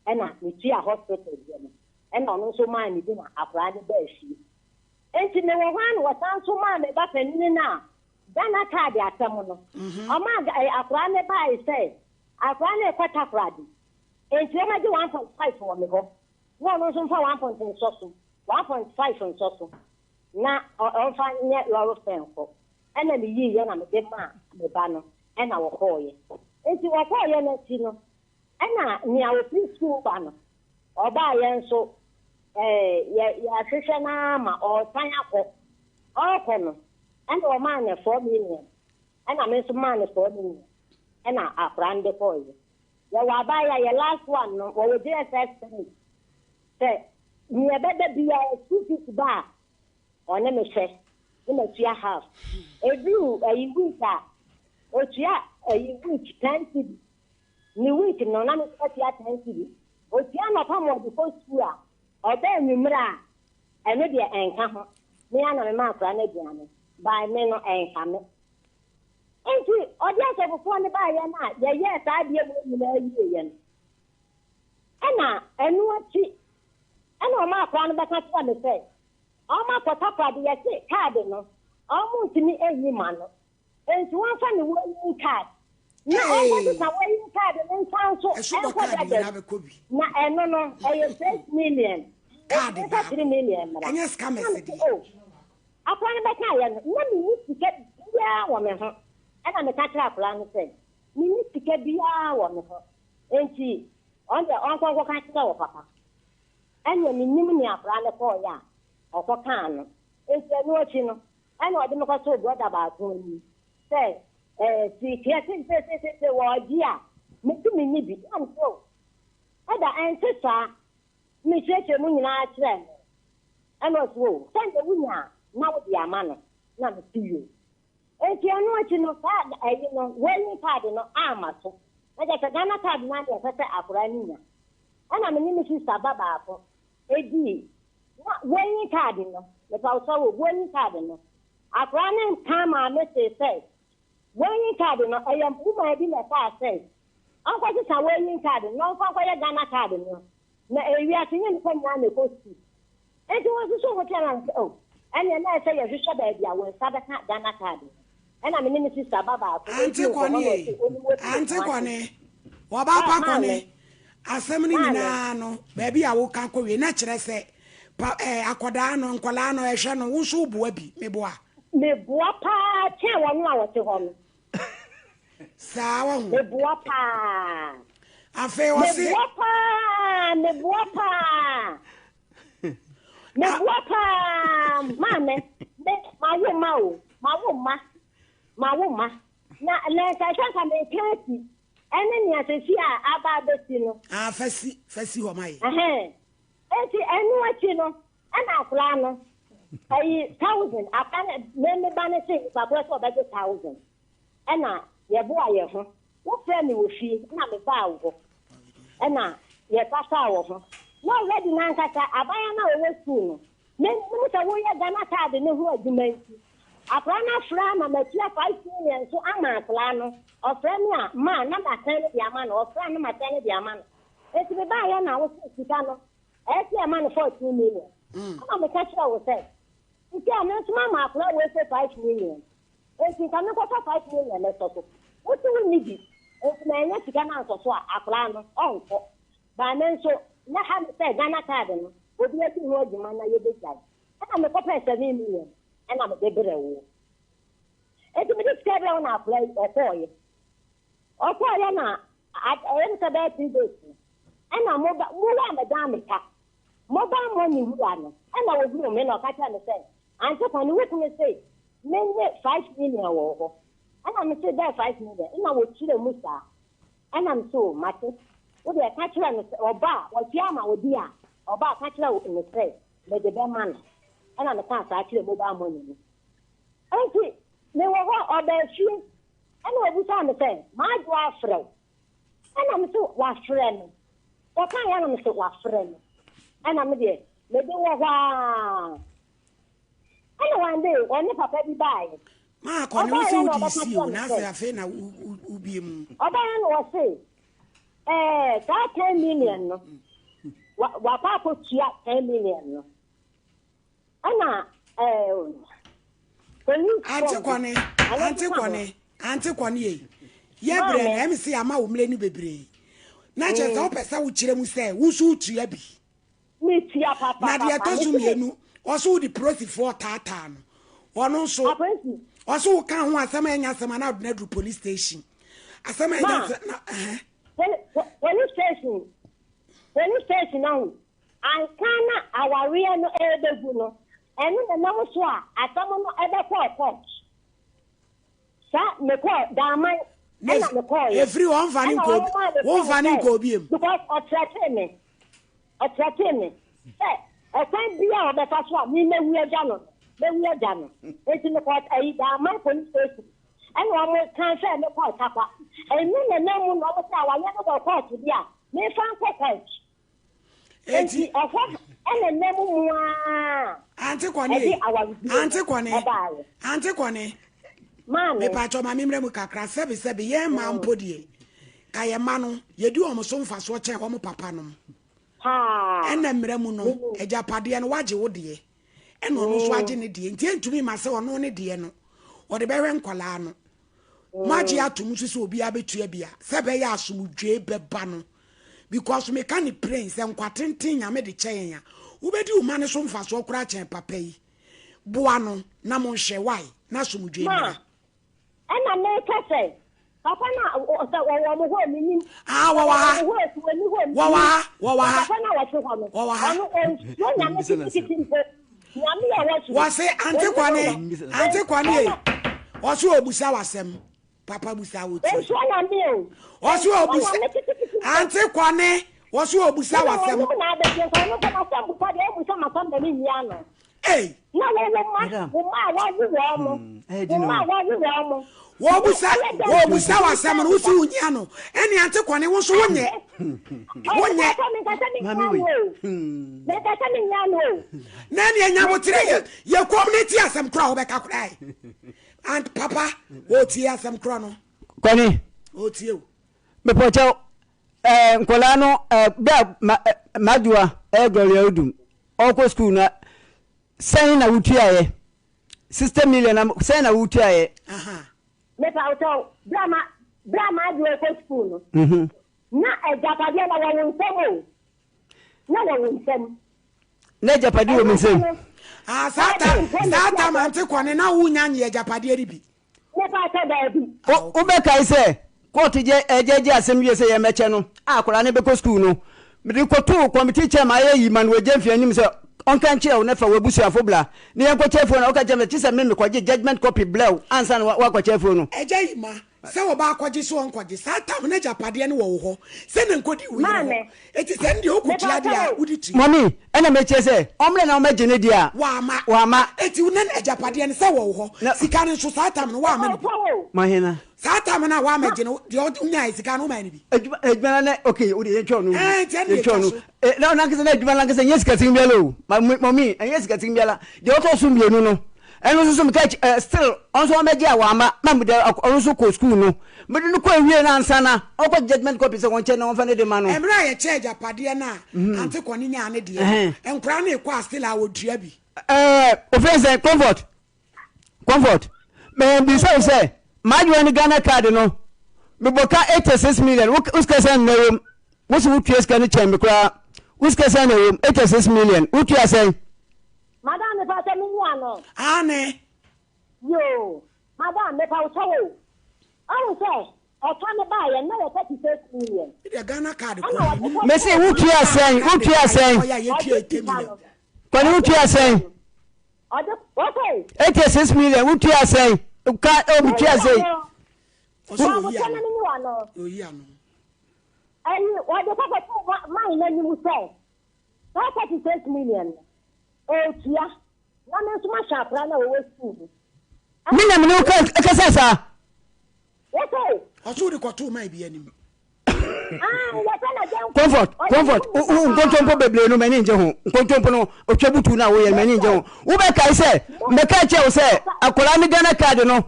ena mitia hospital yem ena ono so man ni bi na akra ni ba fi enti me wo han wo san so man me ba panini na Ghana card atam no o ma akra ne ba I say akra ne kwata kradi enti e ma di 1.5 for me ho no ono so fa 1.5 so 1.5 so na o fa nye loro fenko ena mi yi ye na me de ma me ba no ena wo koye enti wo koye na ti no ena ni awo school ba no oba ye nso ya hwehwe na ma o tan akọ ọkọ no ena o ma na 4 million ena me nso ma na 4 million ena aprande koye ya wa ba ya last one no wo dey SS3 say ni ebeda bia 250 ba one me hwe ni ma tua half edu ayi week otua ayi week 10 cedi ni week no na me tua 10 cedi otua na pa mo before school a oda enumra ene de enka ho me ana me ma akra na duane by me no enka me enti odi ase before ne ba ye na ye sa de mo ni na yi ye no ena enu achi ena o ma akra no ba ka tua me say o ma kwata kwa de ye se card no o mu ntini enyi ma no enti won fa ne wo card na ọkọ ka wedding card ne nsan so na eno no 6 million card 3 million mara anya scammers di akwa ne beka ya no na mi sika bia wo me ho ena me ka tra akwa no se mi sika bia wo me ho enti on the on ka tra wo papa enya mi nim ni akwa ne ko ya ọkọ kan no enti eno ochi no ena ode me ko so brother ba ko ni se si kiatin se wajia mimi ni bi am so ada ancestor mi cheche mu nyina akire eno so sende wunya na wo di amano na me tiyo enti anu achi no card ayi no wedding card no amaso aja ka Ghana card na de fete akura ninya ana me ni mi sister baba afo edi wedding card no me pa so wo wedding card no akura ne kama me say wedding card no ayam uma bi na fa say anko ti sa wedding card no anko ya Ghana card no na ewia tinye nko nya na kosti enti wo so hotel oh anya na say ya hwehwe ba bia wo sa beka Ghana card ena me ni sister baba ko anti kwani wo ba pa kwani asem ni nyina no ba bia wo kan ko we na kire se akoda no nkola no ehwe no wo so buwa bi meboa pa che wo no a wo te ho no sawa meboa pa afa wo se meboa pa mame mawo ma na le ka sha me kati ene ni asesi a aba besi no fasi ho mai enti enu achi no ana akula no ayi 1000 apana me bane se babo so be 1000 ena ye bo aye ho wo fe mi wo fi na me ba wo ena ye pasa wo ho no ready na nkata abaya na wo school no me so wo ye Ghana card ne ho adwumanti aprana fra na matia 5 million so ama akula no ofrani a ma na matene bi ama no ofrani matene bi ama no eti be ba ya na wo sika no eti ama no 14 million ama me catch wo say iti ama tuma ma akula wo say 5 million eti kan ko 5 million le so so wo ti wo nidi eti na nya sika na so so akula no onko ba men so na ha say Ghana card no obi eti ho adwuma na ye be jai ama me ko 7 million ena me debere wo eti me discover on apply okoye na ayem se be 3 days ena mo wa madam ka mo ba mo ni wura no ena wo bi me no ka cha me say anti kwani we me say me 5 million wo ho ena me say that 5 million ena wo chire musa ena me so mate wo de ka chira no oba wo tia ma wo dia oba ka chira wo me say me de be man ena me ka sa chire mo ba mo ni anti me wo ho oba shi ena wo busa me say ma do afre ena me so wa afre no o kan ya na me so wa afre no ena me de me de wo ha ena one day oni papa bi bai ma ko ni wo si udisi o na se afi na ubi mu oba ya no wo say that 10 million no wa pa ko tia 10 million no ana anti kwani ye bre na MC ama wo mle ni bebre na che za opesa wo kire mu se wo su tua bi mi tia papa na de to su mienu wo su di prosi for tata no wono so wo su kan ho asema enya asema na do na do police station asema enya na police station now an kana aware no ebegu no enu na nam so a atamo no ebe court sa me ko da man na me ko every one vanning ko biem because o threaten me say e kan bia o be fa so a mi na wi aja no eti me ko ai da man police station enu o mo kan say me ko tapa enu na nam no o say wa ya no court bia me fan court eti ofo ene nemu mua anti kwani man me pa cho ma mimre mu kakra sebe ye ma mpodie ka ye ma no ye di omo so mfa so che omo papa no ha ene mre mu no ejapade no waje wo de ene ono so age ne de nti entumi ma se ono ne de no o de behwe nkola no Maji atum so obi abetua bia. Se be ya asumdwe beba no. Because me can prince and quatentin ya me de chen ya. Ubedi umane so mfa so kura chen papa yi. Buano na mo hye why na asumdwe bia. Ana me ka say papa na wo mo ho mi wawa papa na wa ho no no nya me titi wase ante kwane osu obusa wasem papa busa wuti osu obusa ante kwane osu obusa wasem eh na wo busa wasem no usu unya no eni ante kwane wo so wonye nani enya motre ye community asem kra wo beka kra and papa o tie asem kra no kwani o tie o me pocho nkola no bia madua gloria odum oko school na sen na wutuaye 60 million sen na wutuaye me pa auto brama do eko school na ejapade na wo nsem na wo nsem na ejapade wo nsem sata mante kwane na wunya nye ejapade ribi me pa ta da bi o be kai se court je ejeje asem wie se ye meche no akora ne beko school no me ko to committee chairman ayi man we jemfi anim se on kan che o na fa wabusu afobla ne yanko chefo na o ka jeme ti se me ko judgment copy blow ansa na wa ko chefo no ejeyi ma se wo ba akwaji so onkoji satam na japade ne wo ho se ne nkodi wi eti se ndi okutia dia uditi mami ena meche se omle na o meje ne dia wa ma eti unen ejapade ne se wo ho sika ne so satam no wa ma mahina satam na wa meje no de unya sika no ma ni bi ejuma na okay o de cho no cho no na na nkese na ejuma na nkese yesika tin biala o mami yesika tin biala de o to so mienu no eno so me catch still onso meje awama mamude onso ko school no mede no ko awie na ansana okọ judgment copy se wonche na wonfa ne de ma no emra ye charge apade na ante koni nya ne de enkra na ekọ still awodua bi offense comfort me bi say majo ni Ghana card no me boka 86 million uska say na yom wosu wutue ska ne chem kra uska say na yom 86 million wutue say madam me pa se mi ano ane yo madam me pa usawo awu say o to me ba ye na 36 million the Ghana card me say wutue say oya ye tue 10 million kwani wutue say okay 86 million wutue say ka o mi tue say oyi ano ayi o de papa to mai na ni mu say 36 million tia na me so ma shapra na wo school mina me no ka sa okay oso de kwato mai bi anim comfort nkontompo bebre no mani nje ho nkontompo no otwabutu na wo ye mani nje ho wo be kai se me ka che wo se akola ni Ghana card no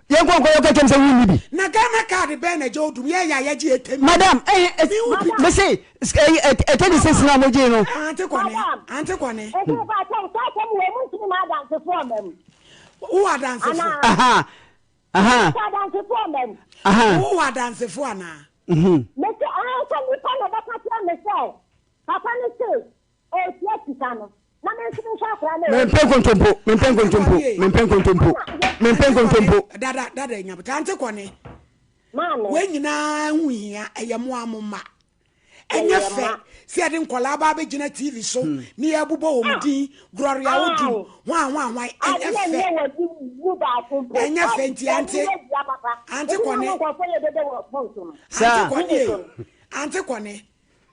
ye nkonko yo ka chem se wuni bi na Ghana card be na jodum ye ya ye je etem madam me say 36 na mo je no ante kwane e ko ba ta mo mu ntini ma dance for mem who are dance for dance for mem who are dance for ana me say so mi pa na ba ka tira me say papa ni say o tia tikano na me so shapra na me pen kontompo dada nya but ante kwane mama we nyina huhia eyemo amoma enye fe si ade nkola ba be gina TV so ni ebubo wo mudin gloria odum wan enye fe nti ante kwane sa ante kwane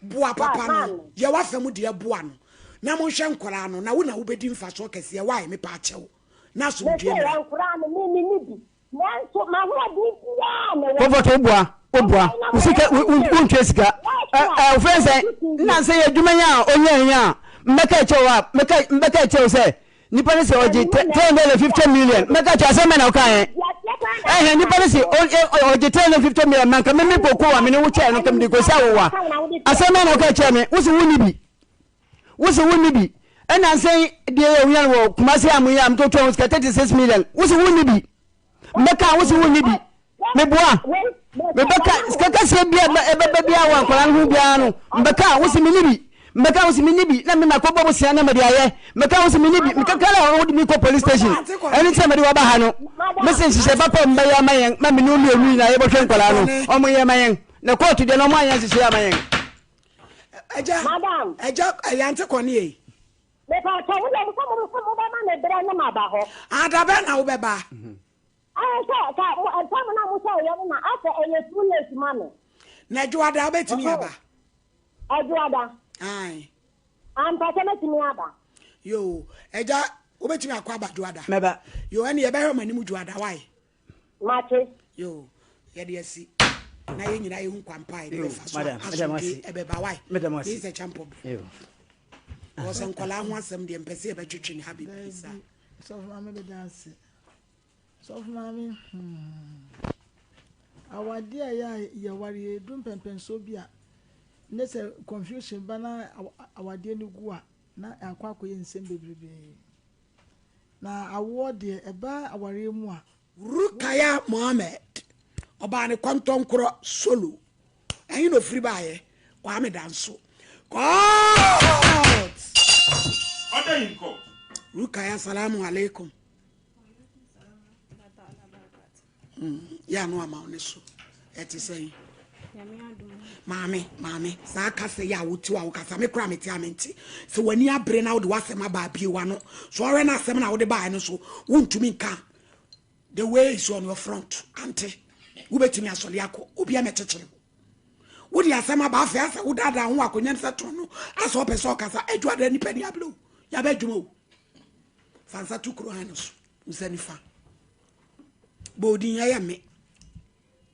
bua papa no ye wa fam de bua no na mo hwe nkola no na wo na wo bedi mfa so kese ye why me pa achew na so dwe obua usika untwe sika offense na say adwuma nya onyanya mmeka chewa say nipa ne say oji 350 million mmeka chewa say na okan nipa ne say oji 350 million manka me poku wa me ne wo che no kam de ko sa wo wa asema na okan che me wo se woni bi na say de onyanya wo kuma say amuya am to 36 million wo se woni bi mmeka wo se woni bi me boa me beka skaka se bia ebe bia wa nkwara ho bia no mbeka wo se minibi mbeka wo se minibi na me makobo wo sia na me de aye mbeka wo se minibi mekakala wo de mi ko police station eni se me de wa ba ha no me se nhye papa mba ya mayen ma me no lu na ye bo hwe nkwara no omo ye mayen na court de no mo ayan nhye ya mayen eja madam eja ayante koni e me pa to wo de mo ba ma me bere na ma ba ho adabe na wo beba Some na musa yo na ase eye fullness mame. Na juada obetimi aba. Ajuada. Ai. Am pa se metimi aba. Yo, eja obetimi akwa aba juada. meba Yo ene ye be hwe manimu juada why? Mache. Yo, ye de asi. Na ye nyina ye hu kwampa e be fa so. Madam asi. E be ba why? Madam asi. This is a champion. yo O so nkola ho asem de mpese e be twetwe ni habi bisa. So mama be dance. So mama awade ya wari dum pempen so bia ne se confusion bana awade ni gu a na akwa akoye nsem bebrebe na awode eba aware mu a Rukaya Mohammed oba ne kontonkro solo eyin no free baaye kwa me danso God Order in court. Rukaya salamu alaikum ya no ama oneso eti sei Mami, sa kase ya wuti wa ukasa me kra meti amenti so wani abre na wo de wasema ba bie wa no so ore na asem na wo de ba no so wuntumi nka the way is on your front ante wo betumi asole akọ obi ametechire wo de asema ba afa asa wo dada ho akonya nsa to no aso pese okasa adwada ni pani ablo ya ba dwuma wo fansa tukro hanos usani fa bodin ya me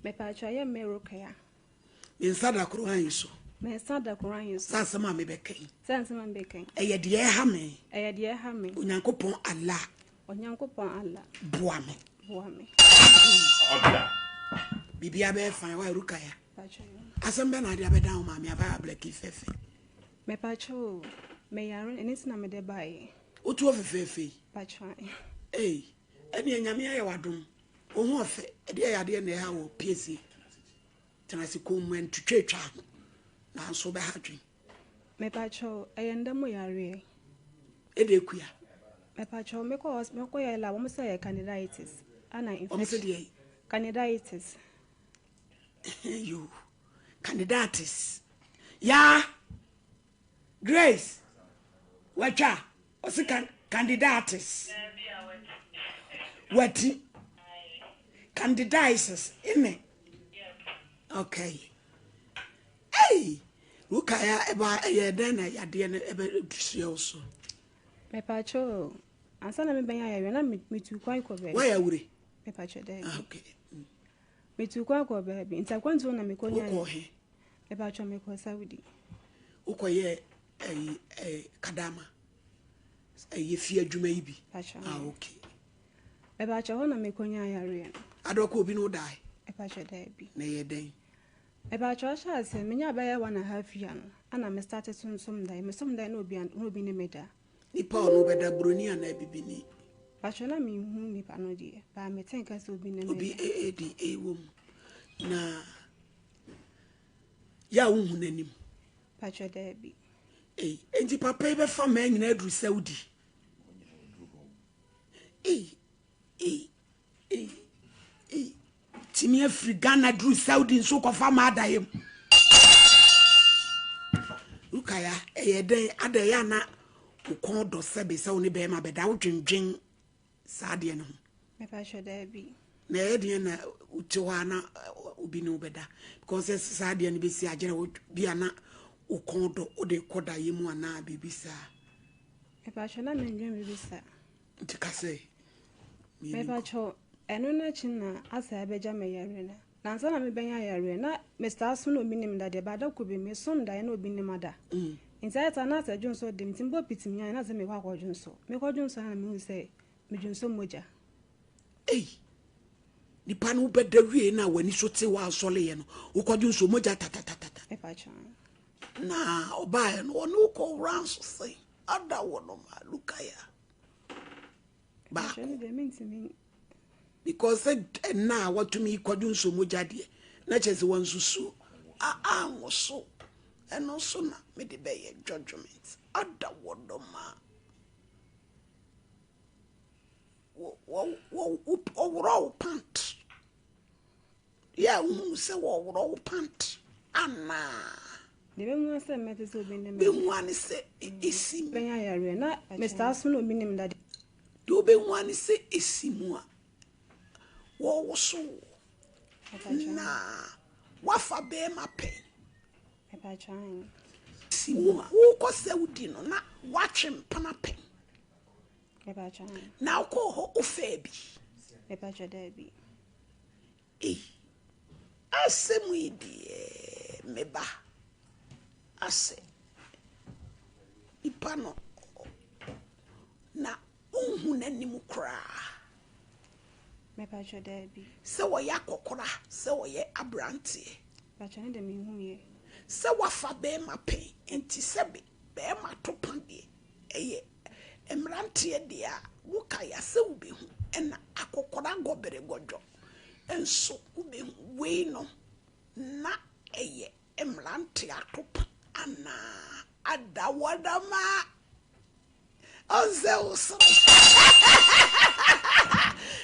Mepacha ya merokaya. Insada Quran yiso. Me sada Quran yiso. Sansa ma me bekan. Sansa ma bekan. Eye de ha me. Eye de ha me. Onyankopon Allah. Onyankopon Allah. Boa me. Boa me. Order. Bibia be fan wa rukaya. Pacha yo. Asem be na de abeda o ma me aba black fefe. Mepacha o. Me yare enisi na me de bae. Otu ofefefe. Pacha. Eh. Eni enyame aye wadom. Ohu ofe. E de ya de na ha wo piesi. Tenasi komwen twetwa na so be hadwen Mepacho ayenda mo yare e de kuya Mepacho meko ya la wo say candidiatis ana o se de candidiatis you candidatis ya Grace wacha o se candidatis wati candidiasis ine okay. Hey, look at eba then ya de na ebe dusio so. Me pacho, ansa na me ben ya na me tu kwan ko be. Why awure? Me pacho dey. Okay. Me tu kwan ko be bi. Nta kwantu na me ko nya. Ko he. Me pacho me ko Saudi. Ukoye kadama. Ye fi adwuma yi bi. Pacho. Okay. Me pacho ho na me ko nya yare. Adoko obi no die. Me pacho dey bi. Na ye den. Eba chosha se menya ba ya 1.5 year no ana me started some dai me some dai no obi ne meda Nipa no beda broni ana bibini pacho na me hu nipa no die ba me tenka se obi ne meda obi AAD wom na ya hu nanim pacho da bi enti papa be fa ma nyina adru Saudi timi afri Ghana dru Saudi nso kofa ma adayem ukaya eyeden adaya na ukon do sebe se oni be ma beda wodwendwen saade no me pacho da bi na eyeden na utewa na obi no beda because saade no be si agere bia na ukon do ode koda yemu ana bibisa me pacho na me ndwen bibisa ntikase me pacho eno na china asa abeja me yare na nansa na me benya yare na Mr. Asu no binim da de bada ko bi me som da na obi nim ada inside na asa junso dem timbo pitim yan na se me kwa kwa junso me kwa junso na me say me junso moja nipa no beda wie na wani so te wa asole ye no ukwa junso moja tatatata e pacha na oba no no ko ranso say ada wono ma lukaya ba cheni de minti because na what to me kwadun so mojade na chese wan susu so and also na me de be judgment ada wodoma wo pant yeah say wo pant ana the be say me so be ne be one say isi ben ayare na Mr. Asuno bi nim that do be one say isi mu a wo so na wafa be ma pen Papa trying si mu a wo ko se wudi no na watwe mpana pen Papa trying na ko ho ofa bi Papa chede bi asemu idi meba ase ipano na unhu nanim kra Papa chede bi se wo ya kokora se wo ye abrante Papa chede de mi hu ye se wafa be ma pen enti se be ma to pande eye emrante de a wo ka ya se wo be hu ena akokora gobere gojo enso wo be hu we no na eye emrante atopa ana adawadama onze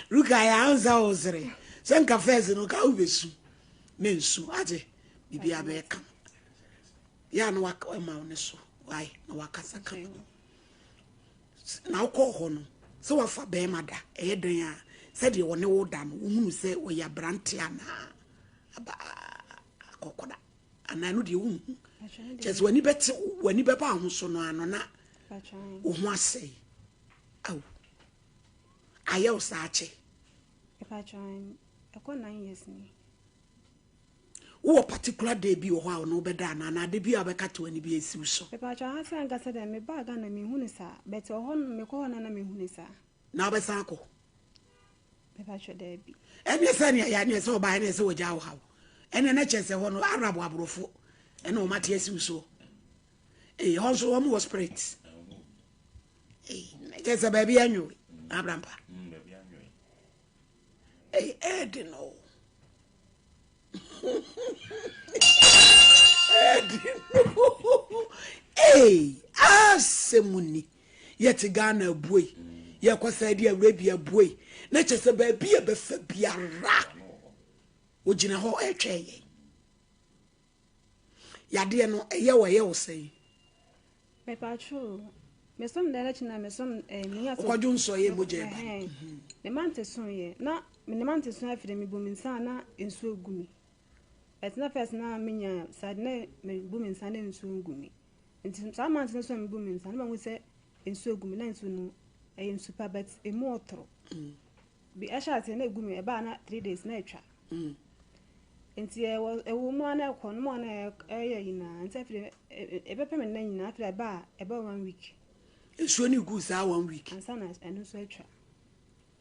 ruka ya onze ozre senka fezi no ka ubesu mensu aje bibia be ka ya no waka ma oneso why na wakasa ka na uko ho no so wafa be mada e den a se de woni wo da no hunu se o ya brante ana aba akokoda ana no de hu just wani beti wani beba ho so no ano na wo ho ase aw ayo saache Papa trying akọ 9 years ni wo particular day bi wo ha no beda na de bi abeka to ani bi esi so Papa trying asa anga se de me bag na me hu ni sa but ho me ko na me hu ni sa na be san ko Papa chede bi eni se ne ya ne se oba ne se wo ja wo ha eni na chese ho no arabo abrofo eni o mate esi so also one was spirit chese baby anyu abrampa edino asemuni yet Ghana boy ye kwasa dia Arabia boy na chese baby e be fa biara ogina ho etwe yade no eye wo ye wo sei Papa true me som da na china me som me ya so ko junso ye moje ba me mante son ye na me mante son afire me bumi nsa na ensu ogumi etna first na menya sad na me bumi nsa na ensu ogumi nti sa mante so me bumi nsa na ba se ensu ogumi na ensu no ensu pa but emu otro bi asha te na egumi e ba na 3 days na etwa nti ewo mu ana ekọ no mu ana eye yina nti afire ebepe me na yina afire ba ebe 1 week ensu ni gu sa 1 week ansa na enu so etwa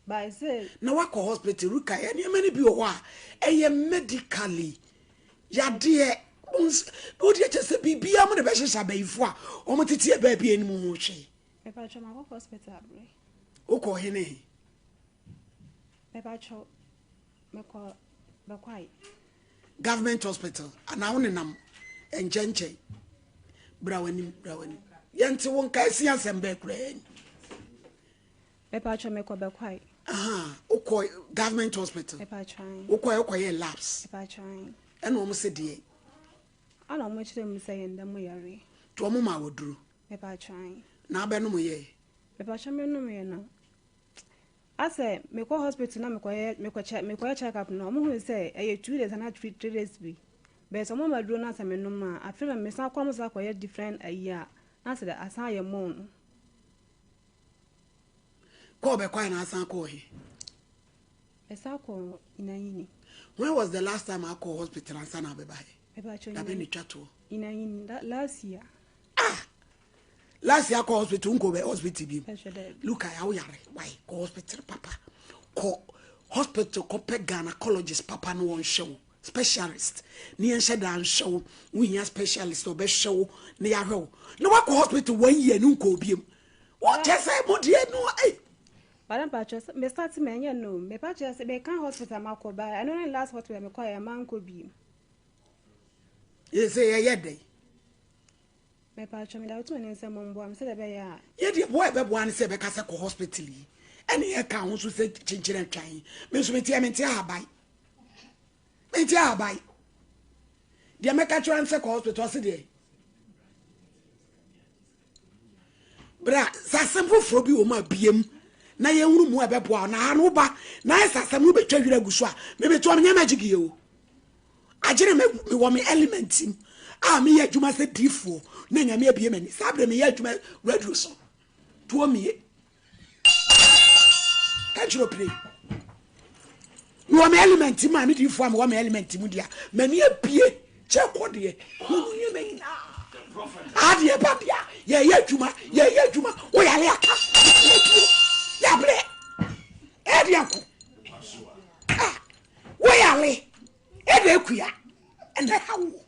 by say na wako hospital ruka ya ni many bi o a eye medically ya de o de chese bibia mo de be hyehyɛ bayifo a o mo tete ba bia ni mo ho hwe Papa choma go hospital bre o ko hene Papa cho meko bakwai government hospital ana won nam enchenche brawani yente won ka sia sembe kura Papa cho meko bakwai o government hospital Papa trying o ye labs Papa trying and o mo se de ana mo chire mo say ndam yare to mo ma woduru Papa trying na ba no mo ye Papa cho me no me na ase meko hospital na meko check up no mo hu say 2 days na 3 days bi but so mo maduro na ase me no ma afira me sa kwa mo sa kwa different aya na se da asa ye mo no ko be kwa na asan ko he esa ko inayini when was the last time I call hospital and sana be bae Papa cho da be ni twato inayini last year last year call hospital unko be hospital bi look I how yare why call hospital papa call hospital ko pe gynecologist papa no won show specialist ni en sheda an show we nya specialist obe show na ya hwe no wa call hospital 1 year nunko biem what just say mo die no Madam Patches, me start me no, me Patches, me can hospital Marco by. I know last hospital me call a man could be. You say a yet. Me Patches, me that one in some one said a bear. Yet the boy one said because I hospital. Any account who said chinching and trying. Miss Mitty, I'm in Tiabai. In Tiabai. The American answer hospital today. Bra, Sassampo Frobi o ma biem. Na ye hunu mu ebeboa na anu ba na Sassamu be twahira gusua. Me be to am nya magic ye o. Agere me wo me element him. Ah me ye adwuma se difo. Na nya me abiem ani. Sabre me ye adwuma radio so. To me. Can't you play? You am element him me difo am wo me element him dia. Mani abie check what de. You me na. Adie babia ye adwuma o ya le aka ya bre edi anko wo ya le edi akuya ende hawo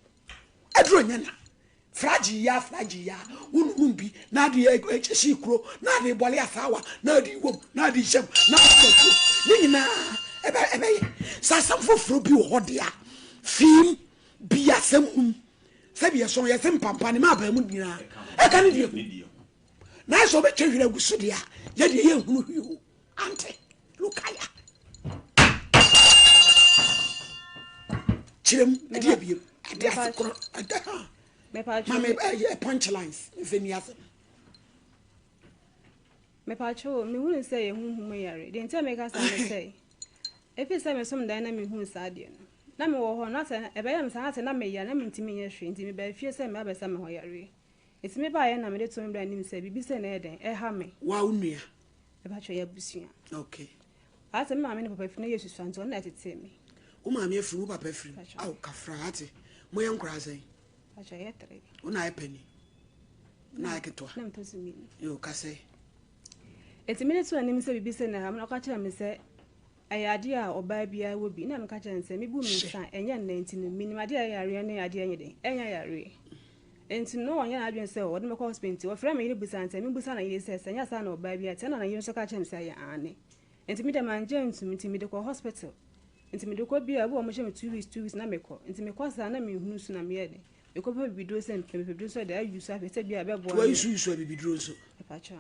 edro nyana fragi ya unun bi na de echi kuro na de bole asawa na de wom na de shem na ko ni nyina ebe sasam foforo bi wo hodea film bi asem sabi ya son ya sem pampani ma ba mu dina e kan die na so be twehira gusu dia ya de ye hunu hunu ante lukaya chirem die bi ade asekro me pa cho me punchlines ifeni ase me pa cho me hunu say ye hunu yare de ntia me ka sa me say efi say me som dan na me hunu sa de no na me wo ho na se ebe ya me sa na me ya na me ntimi ye hwe ntimi ba fie se me abesa me ho yare etimi ba ye na me de to mbra nim se bibi se na eden e ha me wa unua e ba cho ya busua okay ase me ma me ne papa fina yesu santo na tete me o ma me afiri wo papa afiri aw kafra ate mo ye nkura sai ba cho ye tere una e pani na eketwa na mto simi yo kase etimi ne to nim se bibi se na ha me na ka kira me se ayade a oba bia wo bi na me ka kira nse me bu mi nsa enya 19 no minimade ayare ne ade anye den enya yare enti no onya na adwen se o de me ko hospital wo frame yire busa nse me busa na yire se enya sa na oba bia te na yire so ka kira nse ya ane enti me de manje ntumi me de ko hospital enti me de ko bia bo mo she me 2 weeks na me ko enti me ko sa na me hunu su na me ye de me ko pa bibido se me bibido so de ayu sa fe se bia be bo wa isu bibido so e pa chan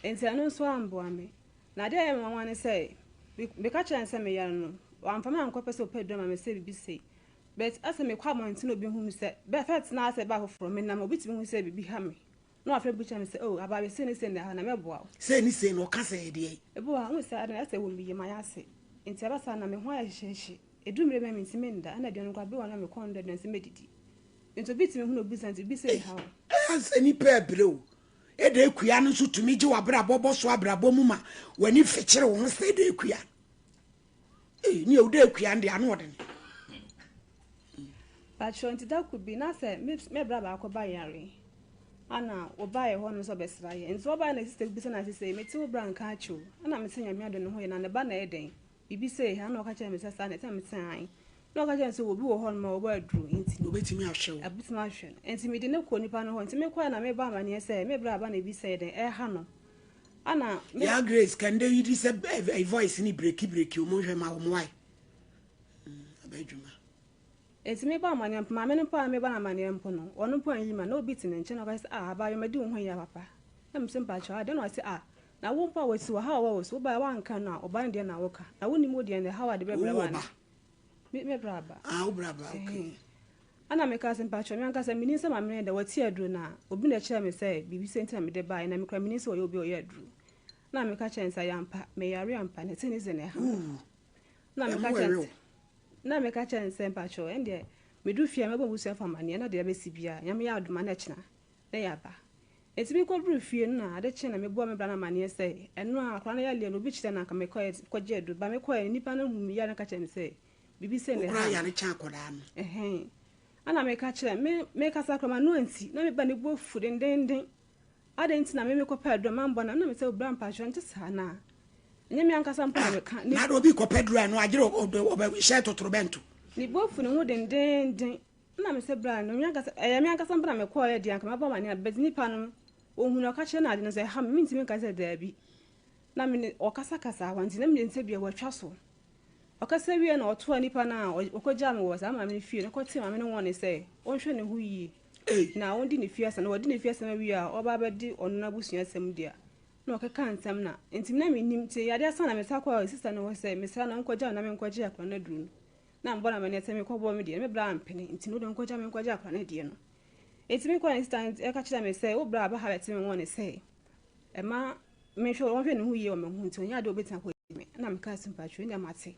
enti anu so ambo ame na de e ma wan se me ka kira nse me yare no amfama ankwa pese opa doma me se bibi se but ase me kwa montino bi hu se be fet na ase ba foforo me na mo bitimi hu se bibi ha me no afre bucha me se oh aba be se ni se na me boa se ni se no ka se de e boa hu se ada ase wo mi ma ya se enti aba sa na me ho ya hyehyehye edumre me ntimi nda na de no kwa be wona me kondo de nse medidi enti bitimi hu no busanti bi se ha ase ni pe breo e de kuya no so tumi ji wa bra bobo so abrabo mu ma wani fekire wo se de kuya ni o de kuya ndi anu odin but shonti da could be na say me bra ba ko ba yare ana wo ba ye ho no so besra ye nso ba na sister bi se na say me ti wo bra nka achu ana me senya me ado no ho ye na ne ba na eden bibi say ha na o ka che me sa na ta me tan no ka che say wo bi wo ho no ma wo ba dru nti obetimi ahwe abitimi ahwe nti me de ne ko nipa no ho nti me kwa na me ba ma ne say me bra ba na bi say eden e ha no ana ya grace can they you say a voice ni break o mo hwe ma wo mo wai abedwuma enti me ba ma ne ma me no pa me ba na ma ne mpo no ono po anyi ma na obi ti ne nche no ka say ba yo me di wo ho ya papa na me simpa cha de no say na wo mpa wasi wo ha wo so ba wa nka no oba ne de na wo ka na wo ni mo de ne ha wa de be bra ba me bra ba wo bra ba okay ana me ka simpa cha me anka say mini se ma me de wati aduru na obi na kira me say bibi senta me de ba na me kra mini se wo obi o ya aduru na me ka chensa yampa me yare yampa ne tini ze ne ha na me ka chensa mpa cho ende me du fia me bo busu afama ne na de be sibia nyame ya aduma na china na ya ba etimi ko bru fie na ade china me bo me bra na mane se eno akwa na ya le no bi chite na ka me ko je edu ba me ko nipa na hu mi ya na ka chensa se bibi se ne ha ya ne cha akoda no ana me ka chere me ka sakra ma no anti na me ba ne bo fu den adenti na me ko pedro mambo na me se obra mpatcho nti sana nyame ankasa mpo na me ka na do bi ko pedro no agire oba she totorobento ni bofu ne hu den na me se bra no ankasa me ankasa mpo na me ko ya di anka ma ba mane abedi nipa no ohun no ka che na ade no se ha me ntimi ka se da bi na me okasa wanti na me nse bia watwa so okasa wie na oto anipa na okogya me wo sa ma me fie na kote ma me no won say onhwe ne hu yi na wondi ne fie asa na wodi ne fie asa ma wie a oba ba di onu na busua asem dia na okeka nsem na ntim na me nim tie yade asa na me sakwa sister no wo say me sa na nkogya na me nkogya akwa na duru na mbona me ne se me kobo me die me bra ampene ntim no de nkogya akwa na die no etimi kwa instant e ka kira me say wo bra ba ha betimi won say e ma me hwe won hwe ne hu yi o me hu nti onya de obetan kwa me na me ka simpatry nya mate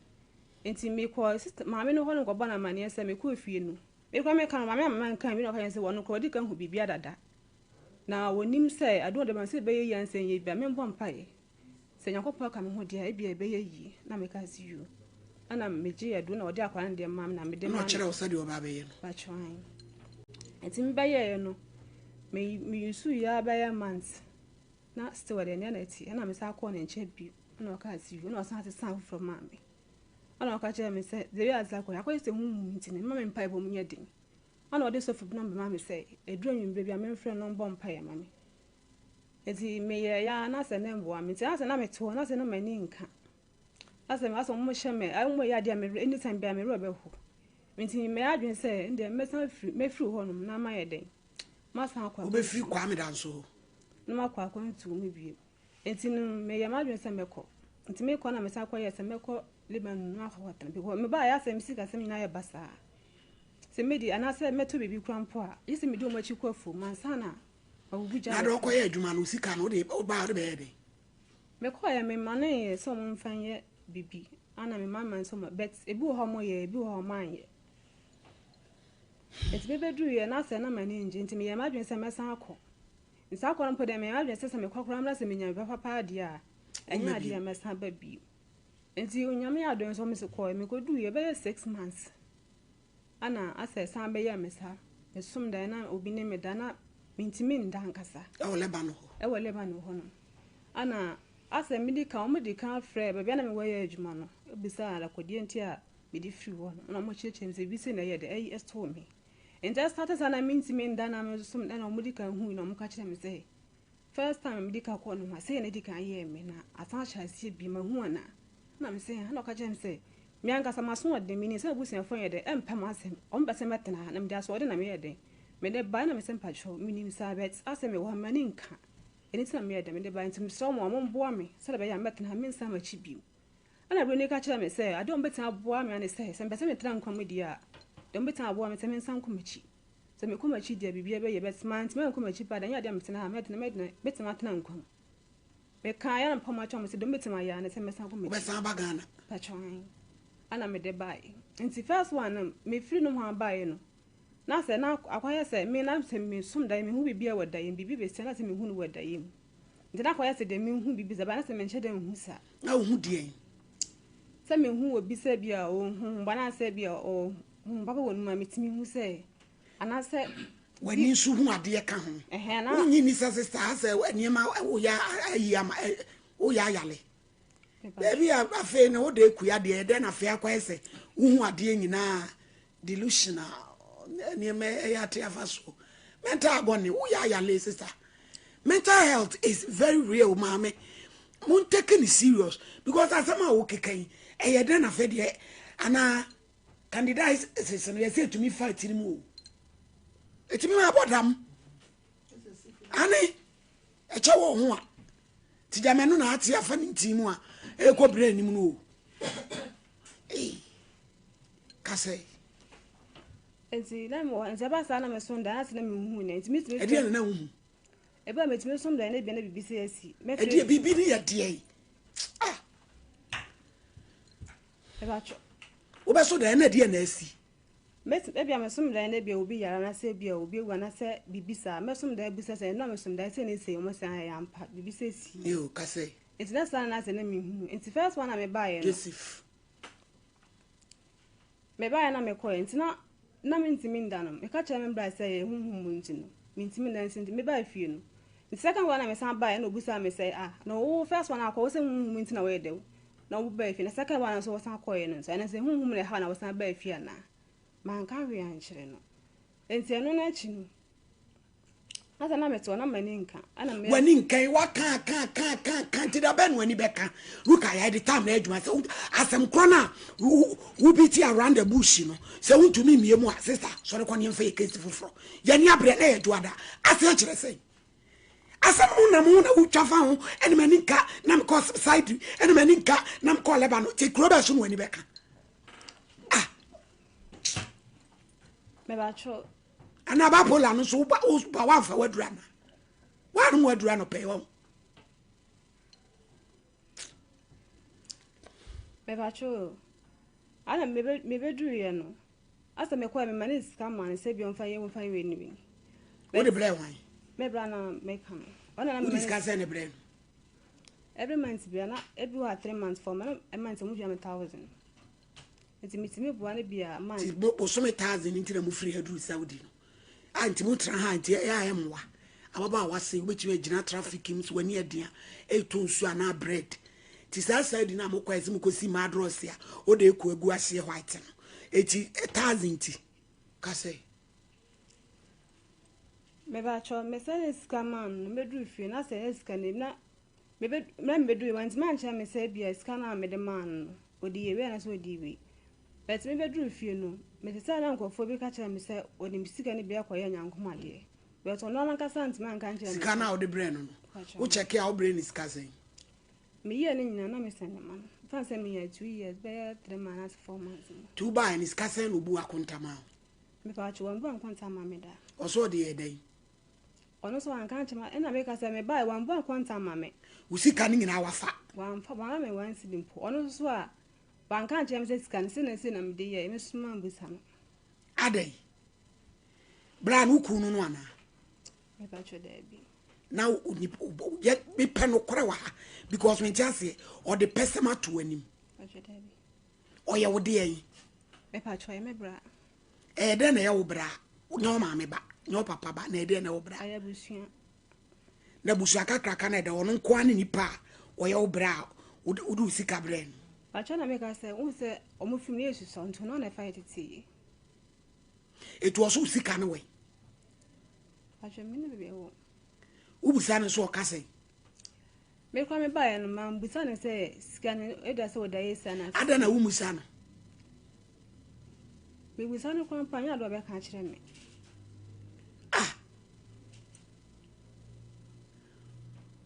enti me kwa sister ma me no ho no go bona mane say me kwa fie no me kwa me kan ma me kan me no ka say won ko di kan hu bibia dada na wonim say ado de man say be yi ansen yi bia me mbo mpae say nyakopa ka me ho dia e bia be yi na me ka see you ana me je ado na odi akwa na de mam na me de ma no kire o say de oba be yi ba trying enti me baye no me yusu ya baye months na still de na eti na me sa call na nche bi na o ka see you na o san from mama ana o ka che me say the way azakwa akwa se hu nti ne mama mpa ibom nya din ana o de so food number mama say edru anwum bia me mfre no mbo mpa ya mama eti me ya na se ne mbo am eti na se na me to na se na mani nka ase me aso mo hye me ayo mo ya dia me anytime bia me ro be hu nti me adwen say nde me free honum na ma ye den ma san akwa obe free kwa me dan so na ma kwa ntu me bie nti no me ya ma adwen say me ko nti me ko na me sa kwa ye say me ko Lebanon na akwa tan bi ko me ba ya say me sika say me na ye basa se me di ana say me to bibi krampo a yesi me di o ma chi kwa fu man sana obuja na do ko ye adwuma no sika no de o ba de be de me ko ya me mane so mo mfan ye bibi ana me mama so ma bet ebi ho mo ye ebi ho man ye eti bebe duru ye na se na mane nje nti me ye madwen se mesan akọ nsa akọ no pode me madwen se me kwakora mra se me nya papa ade a enya ade a mesan ba bi nti onyame adon so me se ko me ko duru ye be 6 months ana asa san be ye mesa me sum da na obi ne me da na mintimi nda nkasa e wo Lebanon ho no ana asa medical medical frɛ ba bia na me wɔ adwuma no bisa ala kodie nti a me di free wɔ no na mo kyerɛkyerɛ se bi se na yɛ de ai esto me enta start sana minti me nda na me sum na medical hu na mo ka kyerɛ me se first time medical call no ma se na di kan yɛ me na atan hyase bi ma hu ana na me se na ka kyerɛ me se me anka sama so de me ni se busia fo yɛ de empa ma asɛm on ba se metena na me da so de na me yɛ de me de ba na me se mpa cho me ni sa bet asɛm me wɔ ma ni nka anytime me de me de ba ntim so mo mboa me se be ya metena me nsa ma chi bi ana bro ne ka kyerɛ me se ade on betena boa me ane se mpɛ me tra nkwa me dia de on betena boa me se me nsa nkwa ma chi se me koma chi dia bibia be ye bet man ntim nkwa ma chi pa da nya de metena me betena tena nkwa me ka ya na poma cho me se de betena ya ne se me nsa nkwa ma chi be san ba Ghana pa chwan ana me de bai nti first one me free no ho bai no na se na akwaya se me na se me sum da me hu bibia wada yim bibi be se na se me hu no wada yim nti na akwaya se de me hu bibi za ba na se me nche de hu sa na hu die se me hu obi se bia o hu ba na se bia o hu baba wonu ma metimi hu se ana se wani su hu ade ka ho na unyi ni se sister se wani ma o ya ayi ama o ya yale baby afa na o de kuya de na fa akwaya se hu ade nyina delusional mental agony sister. Mental health is very real, mommy. Mun taking it serious because as I'm okay, I then a fed yet, and candidate said to me fighting more. It's me about them. Annie, a chow one. Tijamanu na tia fanning timua, a co brain mu. Eh, Cassay. enti na mo nse ba sa na me so nda na se na me hu na enti mitime e dia na hu e ba metime so nda na bia na bibi se asi e dia bibi ni ya dia e ba cho wo be so da na dia na asi e bia me so nda na bia obi yara na se bia obi wa na se bibi sa me so nda bibi se na me so nda se na se mo se ya ampa bibi se si yo ka se enti na sa na se na me hu enti first one na me ba ye no Joseph me ba ye na me ko enti na mintimi nda no me ka kire me bra say huhum nti no mintimi nda nti me ba fie no the second one na me san ba na obusa me say no first one akọ say huhum nti na we de na obu ba fie na second one so san akọ ye no so na say huhum na ha na we san ba fie na man ka we an kire no enti eno na chi no asa na meto na maninka ana me wani nkan wa kan ti da ben wani beka ruka ya the time na adwuma se asem krona wo biti around the bush no se wuntumi miemu a sister so ko ne mfa ye case foforo ya ni abre na ye duada ase kire sei asem na utwa fa ho ene maninka na me cause side ene maninka na me call Lebanon ti kroba so wani beka me ba cho ana ba pola no so ba wa fa wadura na wa no wadura no pe wo me ba cho ana me be duru ye no asa me kwa me mane scam man se bi on fa ye won fa ye ni bi wo de ble wan me bra na me kam ona na we me discuss any ble every month bi na every 3 months for me a month mu 1000 enti mitimi bua ne bia man ti bo so me 1000 nti na mu free aduru Saudi no anti mu tra ha anti ya emwa ababa wase obetumi agina traffic ms wani adia eto nsu ana bread ti sa Saudi na mo kwazi mu kosi madros ya o de eko egu ahye white no eti 1000 ti ka say me ba cho me say scaman me duru fie na say scan na me duru want man cha me say bia scan me de man odi ye we na so odi we but me bedru fie no me tete na nkofo bi ka kire me say odi misika ne bia koye nyankomade but ono na nkasa ntime anka kire me sika na odi brain no wo check ya wo brain is kazen me ye ne nyina na me sene man fa say me ye 2 years be 3 months 4 months tu ba ni kazen obu akontama me pa chi wan bu akontama me da oso de ye dai ono so anka chima na me ka say me bai wan bu akontama me usika ni nyina wafa wan fa wan me wan sidimpo ono so a banka chem se scan se na me de ye me suma mbusa no adai bra no kunu no ana me pa cho da bi now ye me peno kore wa because when just say or the person to anim pa cho da bi o ye wo de yin me pa cho ye me bra de na ye wo bra no ma me ba no papa ba na de na wo bra aya busua na busua kakra na de wono nko ani nipa o ye wo bra udu sika brain pacho na make say who say omofim na yesu so nto no na fight ti etu oso sika no we pacho mi na be wo ubusa no so ka say me kwa me ba ya no ma mbusa no say sika no eda say oda yesa na ada na umusa no me busa no kwa panya do be ka kire me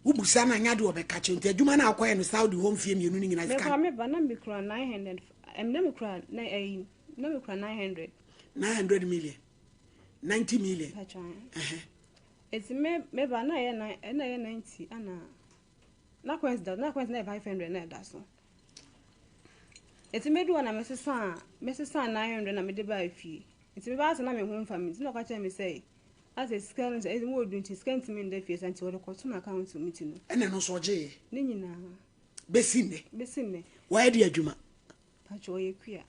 ubusa na nya de obeka chente adwuma na akoye no Saudi home fie mienu ni nyina me sika kwa me ba na me kura 900 na me kura na me kura 900 million 90 million pacho it's me ba na ye 90 ana na kwes na 500 na da so it's me do na me sesa 900 na me de ba fie it's me ba na me ho mfa me no ka che me say as a scan is more doing to scan to me in the face until the customer account to meeting. And no so je. Nina Besine. Why the adwuma? Pacho ye queer.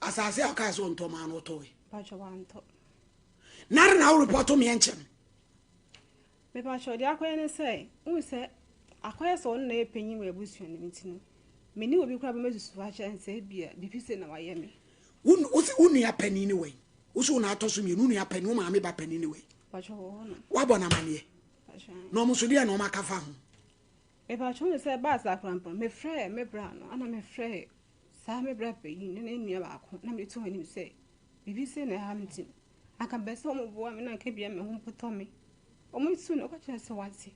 As I say, I can't on to man or toy. Pacho one top. Not now report to me ancient. Me pacho the acquaintance say, who say, acquire so on a penny where bush in the meeting. Many will be crabbing to swatch and say, beer, be pissing away me. Uni a penny anyway. Uso na toss me, Uni a penny, mammy by penny anyway. Wabona money. No Musudia no Macafa. If I told you say bass like cramp, me fray, me brown, and I'm afraid. Sammy Brappy, in near back, number 2 when you say, be pissing a Hamilton. I can best home of woman and keep your home for Tommy. Almost soon, what you say, what's it?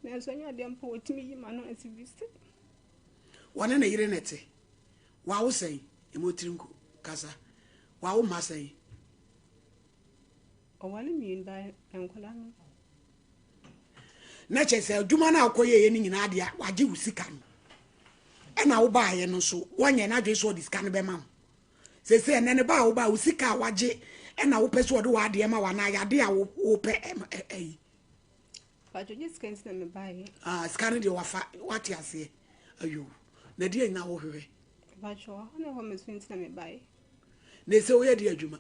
There's when you're damn poet to me, man, as you visit. One in a irenete. Wow say, Emotrinku, Casa. Wow, Massay. Oh, what do you mean by Uncle? Nature said, do man out coye in Adia, what you see can. And I'll buy and so 1 year I just saw this can be mum. Say, and then about Sika waje, and I'll persuade what the Emma one I idea will pay a. But you just can't stand me by. Scanning your what you say. You. Na dia na wo hwe ba cho na ho me swin na me bai na se wo ye dia adwuma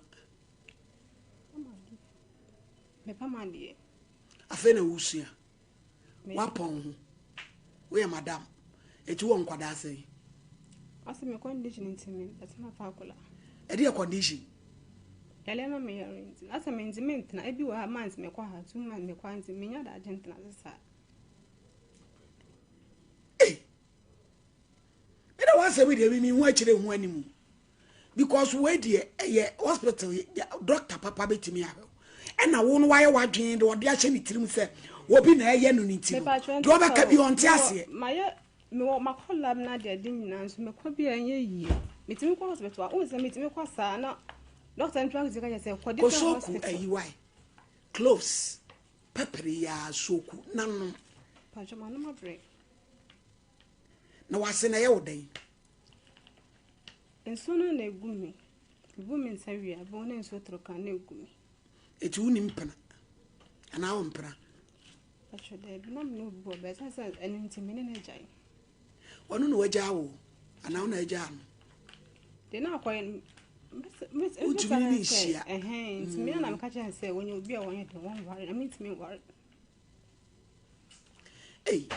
me pa ma die afa na wusua wapon ho wo ye madam eti wo nkwada sei ase me condition ntimi ati ma fa kula e dey condition yale na me yarent asa management na ebi wa months me kwa ha 2 months me kwa nti me nya da agent na sesa me da wan say we dey me hu akire hu animu because we dey hospital doctor papa betimi ahwe and na wo no waye wadwen de ode ahye ni tirim se obi na eye no ni tirim do ba ka bi on ti ase maye me wo makola na de din nyina nso me kwa bi anye yi metimi kwa hospital o se metimi kwa sa na doctor ntwa zika ya se kwa different hospital ayi why close pepper ya soku nanu pacho ma no ma break na wase na ye wodan enso no na egumi egumi nsawi abo na enso troka na egumi eti woni mpana ana wo mpana pacho de bi na me no bo be sa enu ntimi ne na jai onu no waja wo ana wo na aja no de na akwa utumi ni hia ntimi na me ka chen se wonye obi a wonye de won ware na mitimi ware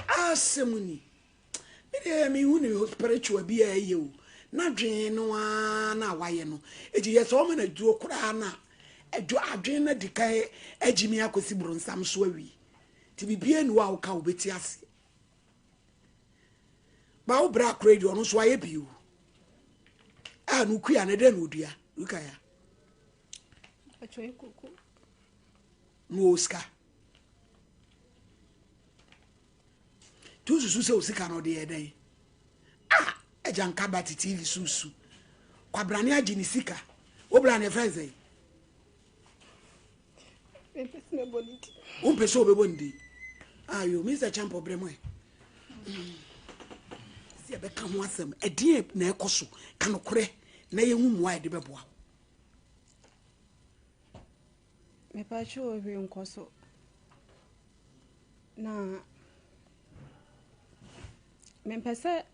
asemuni me hu ne spiritual bi aye o na dwen no na waye no eji yes o me na duo kura na ejo adwen na dikai agimi akosi bronsam so awi ti bibie nu a wo ka obeti ase ba wo bra credit ono so aye biu nu kuya na de no dua ukaya pacho ikuku no Oscar tu susu se osika no de eden ejanka bati TV susu kwabrane agini sika obrane friends me boniti umpeso obebondi ayo Mr. Champo bremo si ebe ka ho asem edin na ekoso kanokore na yehu muwa de beboa me pacho obi nkoso na me pese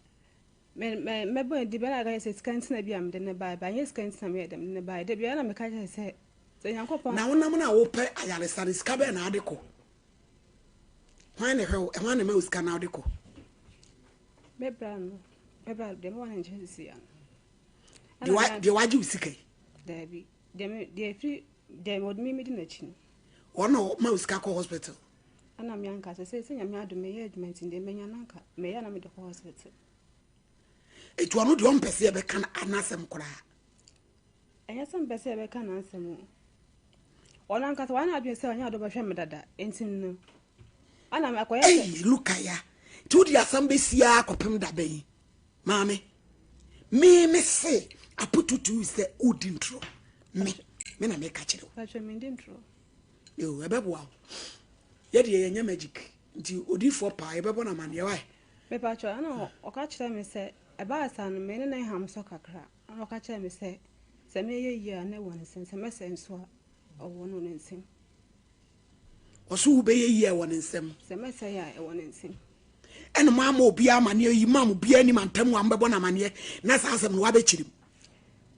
me bo di bela ga se scantina bi am de ne ba ye scantina me dem ne ba de bia na me ka se yankopon na wonam na wo pe ayale sare ska be na adeko hwan ne hwe e hwan ne me uska na adeko me bra de mo na nje si ya de waji usika de bi de free de mod mi di na chi ono ma uska ko hospital ana mi anka se nyame ado me ye adwuma tin de menya nanka me ya na me de ko hospital etu ono de on pese e be kan anasem kora enya sem pese e be kan ansem ona anka so wana adwe se onya ado ba hwe me dada entin no ana me akoya lukaya tu di asambe sia kopem da ben maame me se apututu se udintro me na me ka kire pacho me ndintro yo ebeboa ye de ye nya magic nti odifo pa ebebo na mane why me pacho ana o ka kire me se eba asa no me na ham so kakra ana o ka kire me se me ye yi na won se me se nso a owo no nsim oso ube ye yi e won nsem se me se ya e won nsim eno ma obi amane yi mam bia ni mantam wa mbebo na mane na sa asem no wa be kirim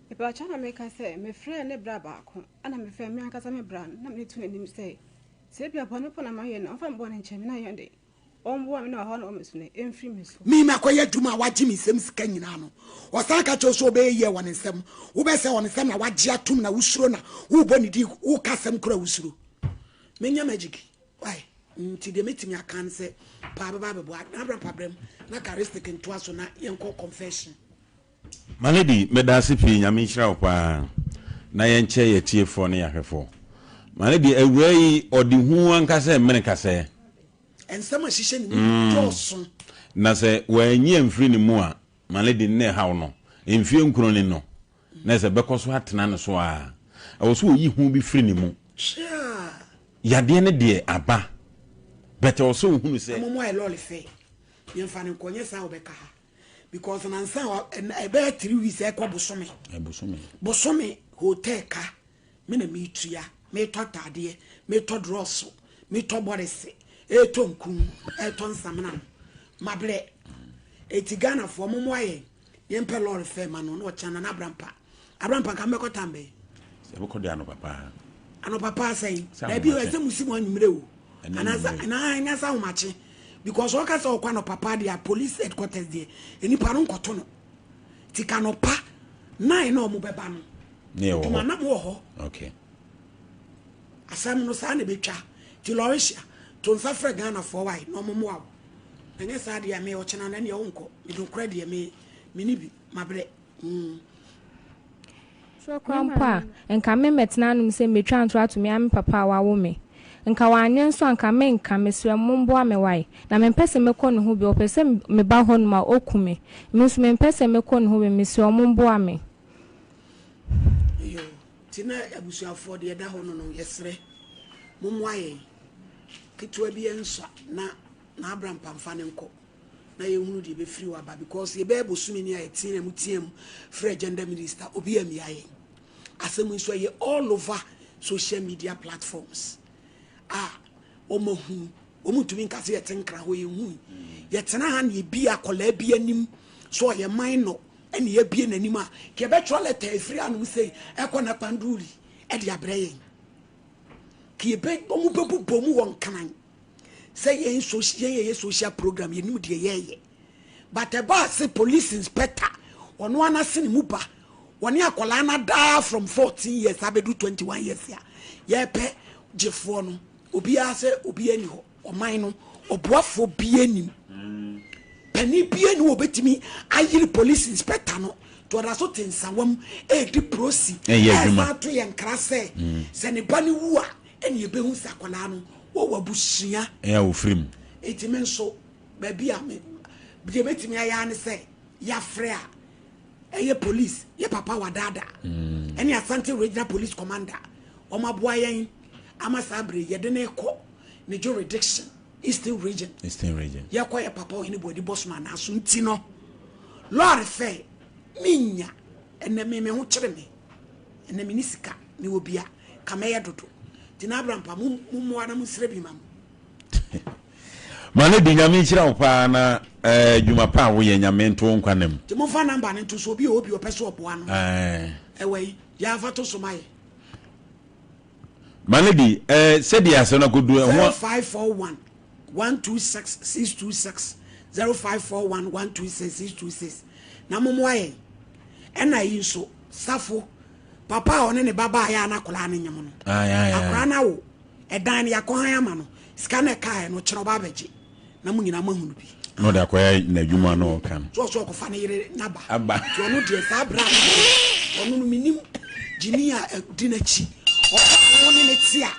me pacho na me ka se me frɛ ne bra ba ko ana me frɛ me aka sa me bra na me tu anim se bia bono pona ma ye na fa mbona nche na yonde ombo am na ho na o mesune emfiri meso mi makoya duma waji mi sem sika nyina no osaka cho so be ye won nsem wo be se won nsem na waji atum na wusuro na wo boni di wo kasem kura wusuro menya magic why nti de metimi akan se pa baba bebo na bra problem na charistic nto aso na yenko confession maledi medase pi nyame hira wo pa na yenche ye tiefo ne yahwefo maledi awrai odi hu ankasa mmene kasa ensama shishe ni toso na se wanyi amfiri ni mu a maledi ne hawo no emfie nkuro ni no na se bekoso atena ne so a awoso oyi hu bi firi ni mu yade ne de aba bete oso hu se momo ai lole fe yemfa ne konye sa obeka ha because nansa ebe 3 weeks e ko bosome hotel ka me na me tua me totade me to drosso me to borese e to nkun e to nsamna mable etigana fo momo aye yempe lore fe ma no chana na abrampa ka meko tambe se beko de ano papa say na bi o ese musimo anwumre o ana sa umache because o ka sa okwa no papa dia police headquarters dia eni pa no nkoto no tika no pa nine no mo beba no Ne wo. Mana mo ho. Okay. Asam no sa na betwa. Ti Lorisha to nsa fra Ghana for why no mo mo. Enye sa de me o chena na ne wo nko. Me do kra de me ni bi mabre. So kwampa enka me metena num se metwa anto ato me am papa wa wo me. Nka wanye nso anka me nka mesrɛ mombo ame wai na mempese mekɔ ne ho bi opese me ba ho no ma okume me nso mempese mekɔ ne ho bi mesrɛ mombo ame yo tina abusuafo de da ho no no yesre mommo aye kitwa bi enso na Abraham pamfa ne nko na ye hunu de be free wa ba because ye be bosumi ni aye tina mu tiem free gender minister obi am yaye asem nso ye all over social media platforms omohu omutumi nkase yetenkra ho yehu yetena ha ne bi akola bi anim so ye minor ene ye bi nanim a ke be tro letter efiri anu sei ekona panduri e de abreye ke be omubebu bomu won kanan say ye social program ye nim de ye but a boss police inspector ono anase ne muba woni akola na da from 14 years abedu 21 years ya ye pe jefo no obi ase obi ani ho oman no oboafo bi anim pani bi ani obetimi ayiri police inspector no to da so tensawam e di prosi e to ye nkra se ne bani wu a ene ye behu sakola no wo wabusua e wo frim etimen so ba bi a me bi betimi aya ne se ya frɛ a eye police ye papa wadada ene Asante Regional Police Commander o maboa yen amasabre ye de ne ko ne jurisdiction Eastern Region ye ko ye papa o hini body bossman aso nti no lord fe minya ene me ho kire me ene me nisika ne obia kama ye dodo tina Abraham pa mummo ana musre bi mam mane di nyame kira opa na dwuma pa wo ye nyame nto nkwanem ti mo fa number ne nto so obi opeso oboa no ewe ya fa to so mai Manedi, said the answer could do 0541 126 626 0541 126 626. Namomoye, and I so Safo, Papa on any baba yana colani yamono. Akrana, a dine yakoyamano, scanner car no chobabaji, Namuna Mahubi. No, the quiet Najuma no can. So funny naba, Abba, to no dear Sabra, or no minim, Jinia dinachi. Woni netia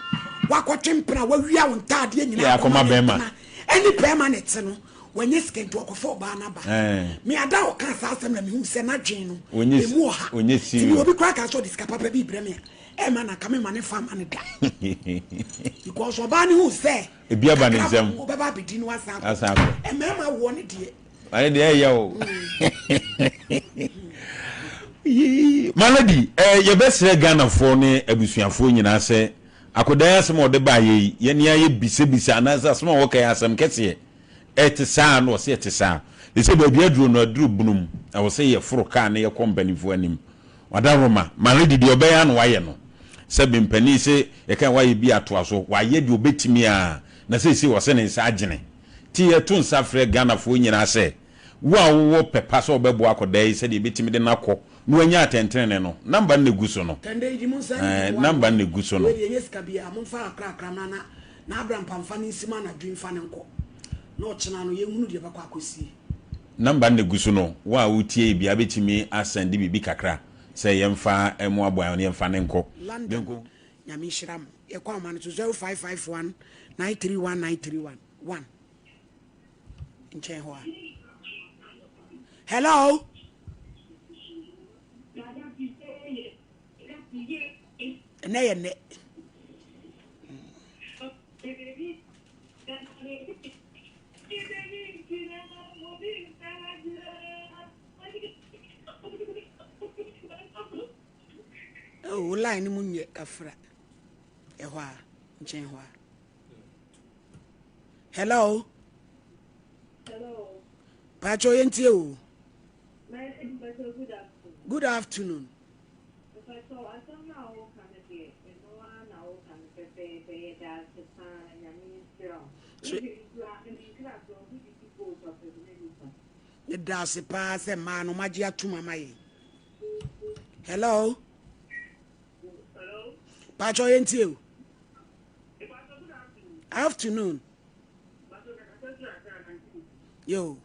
wakotwempena wawia wontade nyina akoma bema any permanent no wenye skento akofo ba na ba me ada o kan sa asem na me hu se na dwen no emu ha ti obi kwa ka so diska papa bi breme e ma na kame ma ne fa ma ne da because oba ne hu se e bia ba ne nsem oba ba bidi no asa e mema wo ne de ale de ya o Maladi ye besre Ghana for ne abusuafo nyina se akodan asem ode ba ye ne aye bisebisa na asem wo kai asem kese etisa no se etisa le se ba bia duro no aduru bunum e wo se ye foro ka ne ye kompanifo anim wadaroma Maladi de obeya no waye no se bimpani se ye kan waye bi ato aso waye de obetimi a na se wo se ne nsa agene ti ye to nsa frɛ Ghana fo nyina se wo pepa so obebo akodan se de betimi de nakɔ no anya atentene no number ne guso no number ne guso no we yes ka bia mo fa akra na Abraham pamfa ne sima na dwen fa ne nko na ochena no ye hunu de bakɔ akosie number ne guso no wa utie bia betimi asende bibi kakra se yemfa emu aboa ne yemfa ne nko denko nyame hyiram ye kwa ma no 0551 931 931 1 nchen ho hello ne oh line munye kafra ehwa nchen hwa hello Pacho yentie o good afternoon It does a pass a man, Magia to my. Hello, Pacho yenti. Afternoon. Yo.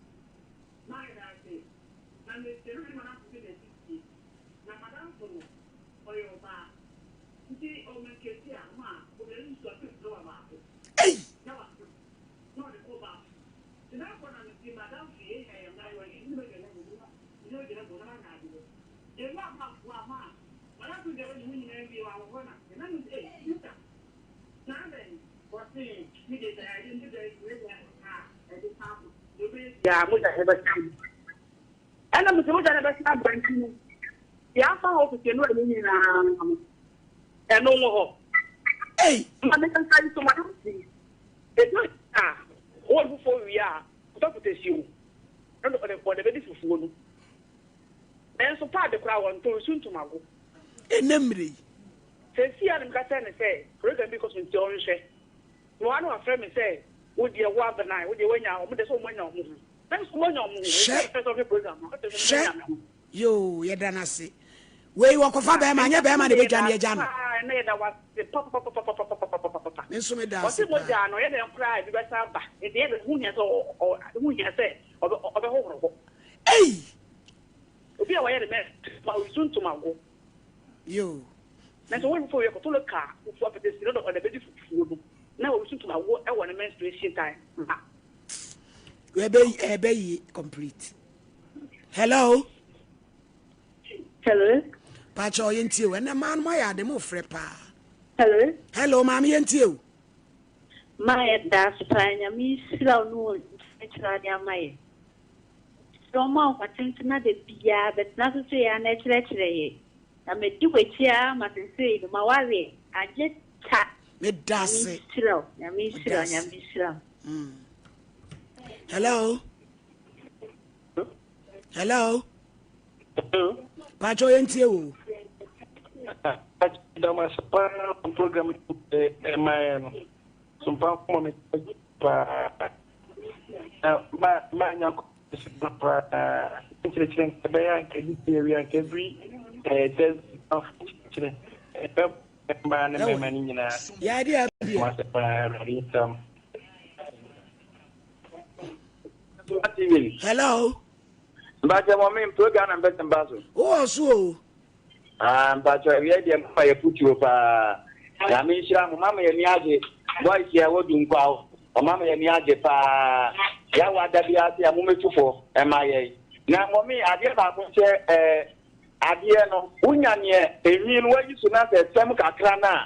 Hey. Yeah, I'm and I'm going to banking. Yeah, I hope you know and no more. Hey, I'm going to tell you so much. It's not all before we are. Stop with you. I don't know what the baby for. Then so part the crowd on to soon to my go. A memory. Say, see, I'm going to say, because we don't say. No, I know a friend say, would you want the night? Would you win out? But there's so many. Yo, you done see. Where you walk off a bear, and your bear man, the big Johnny Jan. Miss me down. What's it was done? I didn't cry because I'm back. At the end of who has or who has said, or the whole. Hey! Be aware of the man, but we soon to my go. You. That's one for your Cotula car, who swap this little on the baby food. Now we soon to my work. I want a menstruation time. Ebe complete. Hello. Hello. Pacho yenti we na man my ade mo frɛ pa. Hello. Hello mami yenti o. My da spanya mi sila no ntra dia mai. So ma kwatin na de bia bet na so ya na kire ye. Na me di wetia ma se ma ware aje ta. Me dase. Sila, ya mi sila. Hello. Hello. Pacho yenti o. Dama sapa program my Sompa Omnibus ma nya ko interesting beya ke area ke every test of chile ma na me mani nyina ya dia ma sapa ritam. Hello. Mbaje mo me program na mbete mbazo. Oh so. Mbaje we dey mpa ye putu pa. Ya me shira mo mama ye niaje. Boy ya wodu nkwa. O mama ye niaje pa. Ya wada bia se ya mo metufo e ma ye. Na mo me ade ba ko che ade no unya ne enwi no wayi su na se sem kakra na.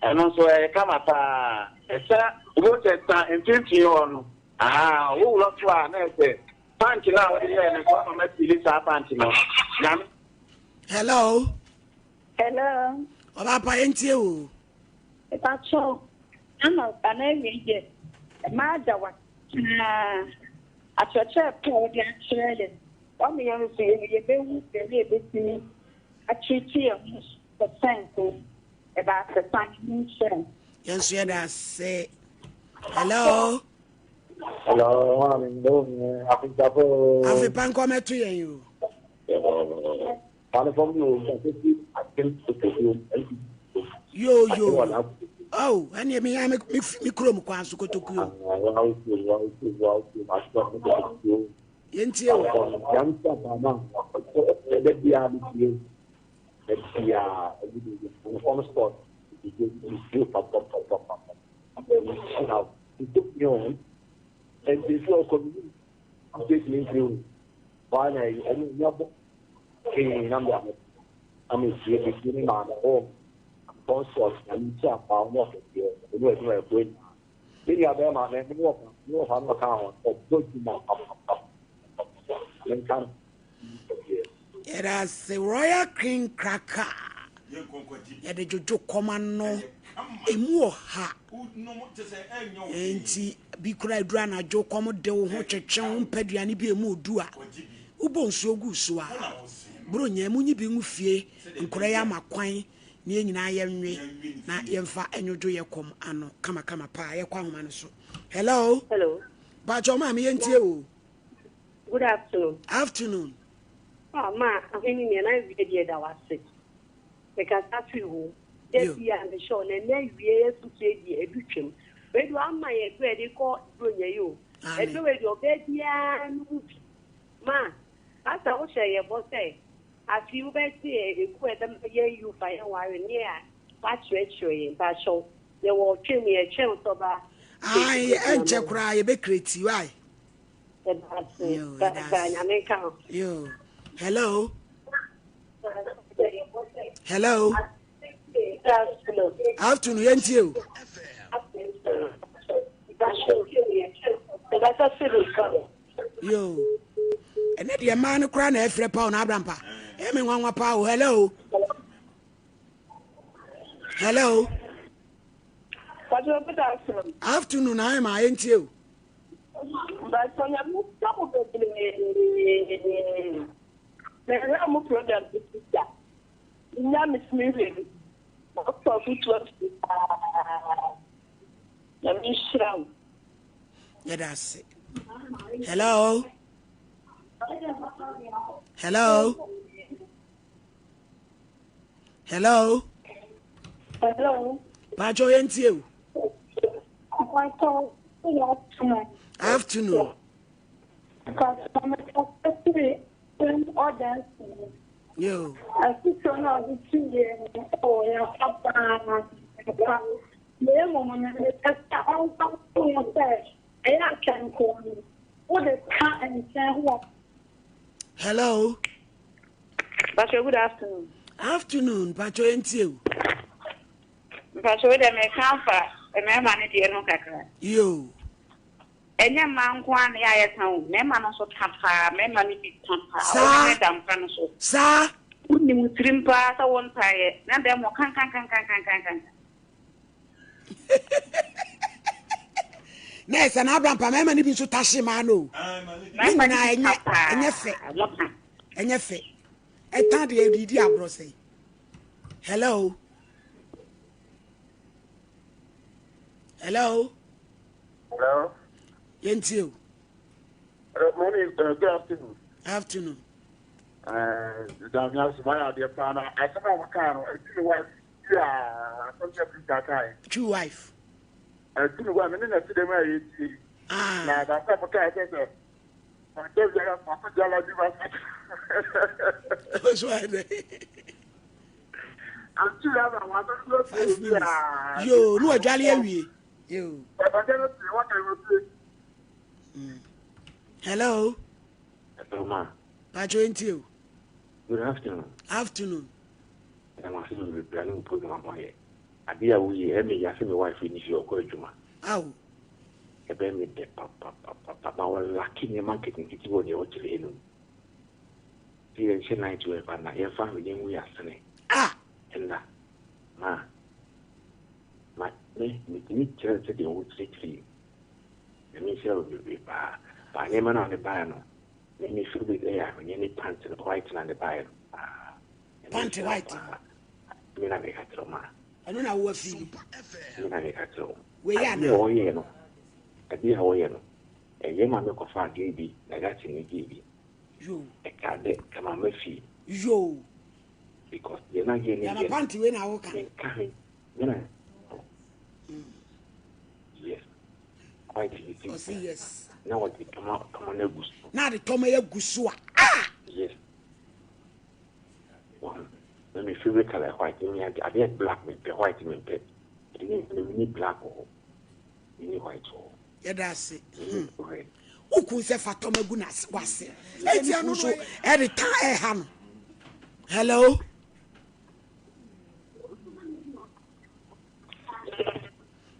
Eno so e kama pa. Esa wo te ta entinti ono. Who look for an answer? Punch now, and come and see this punch now. Hello. Hello. Papa ain't you? That's all. I'm not an enemy. Madawa. A church poor grandchildren. One me young say, you be a treaty of the sense about the function. Yes, yes, say. Hello. Hello, I'm doing happy double. Happy Panko to you. Yo. Oh, and you mean I make me chrome quans to go to you. Yentio. And this local community, why I mean, I mean, beginning on home, consort, and chap, I'll not here, the way to have win. Many of them are no harm account of good It has a royal cream cracker. Yeah, the Jojo command emu ha enti bi kura dura na jo komo de wo ho twetwe ho paduane bi emu odu a ubo nsuo gu so a bro nya mu nyi bi ngu fie nkura ya makwan ne nyina ye nwe na ye mfa enyojo ye kom ano kama pa ye kwa homa no so. Hello. Ba jo ma me yentie o. Good Afternoon. Oh ma, afini ni na video da wase. Because that's you. Debbie and the show, and then we to say the education. But one my credit call, you. And do it your baby and ma. As I will say, about say, as you bet you quit them, you find a while near. Patch retro, but show. They will trim me a chance of a. I cry a bit crazy. Why? You. Hello. Hello. Afternoon, ain't you? Yo. And that your man who cried every pound, Abrampa. Everyone, power. Hello. Hello. Afternoon, I ain't you? But when I'm not I'm program to that. Name is moving. Also, which was yeah, that's it. Hello. Hello. Hello. Hello. Pacho, ain't you? Afternoon. Yo. I think so now the 2 years. Oh, yeah, Papa. Hello. Pacho, good afternoon. Afternoon, Pacho, ain't you? Pacho, they may come for a man, no cracker. You. And your man, one, I town, no man also tamper, men money be tamper, sir. You trim pass, I won't try it. Now, them will can. Yes, and Abraham, my man, even to Tashimano. My man, and your face. I can't hear the Diablo say. Hello. Hello. Hello. Ain't you? Morning, good afternoon. Afternoon. True wife. That's why yo, no, Jolly. You. Hello. Hello, ma. Pacho, ain't you? Good afternoon. Afternoon. I'm asking you planning to put my way. I dear we have me asking my wife finish your coachuma. How? A baby, papa, was lucky in the marketing to go the hotel in. Here, she night to have an air family we are saying. Ah! And that, ma. Me church at the old street fee. And me shall be by name on the piano. Let me feel it there when any pants and white and the piano. Panty white. I mean, I make a trauma. I don't know what feel. I make a trauma. We are no. A dear Oyeno. A young man look of our gaby, like that's in the gaby. You. A cadet, come on, my feet. You. Because you're not getting a panty when I walk. Yes. Quite easy. Oh, see, yes. Now what they come on, now the Tomaya Gusua. Ah! Yes. One. Let me feel the color white. I get black with the white in bed. You need black or you need white or. Yeah, that's it. Who could say Fatoma Gunas was it? Let's see, every time. Hello.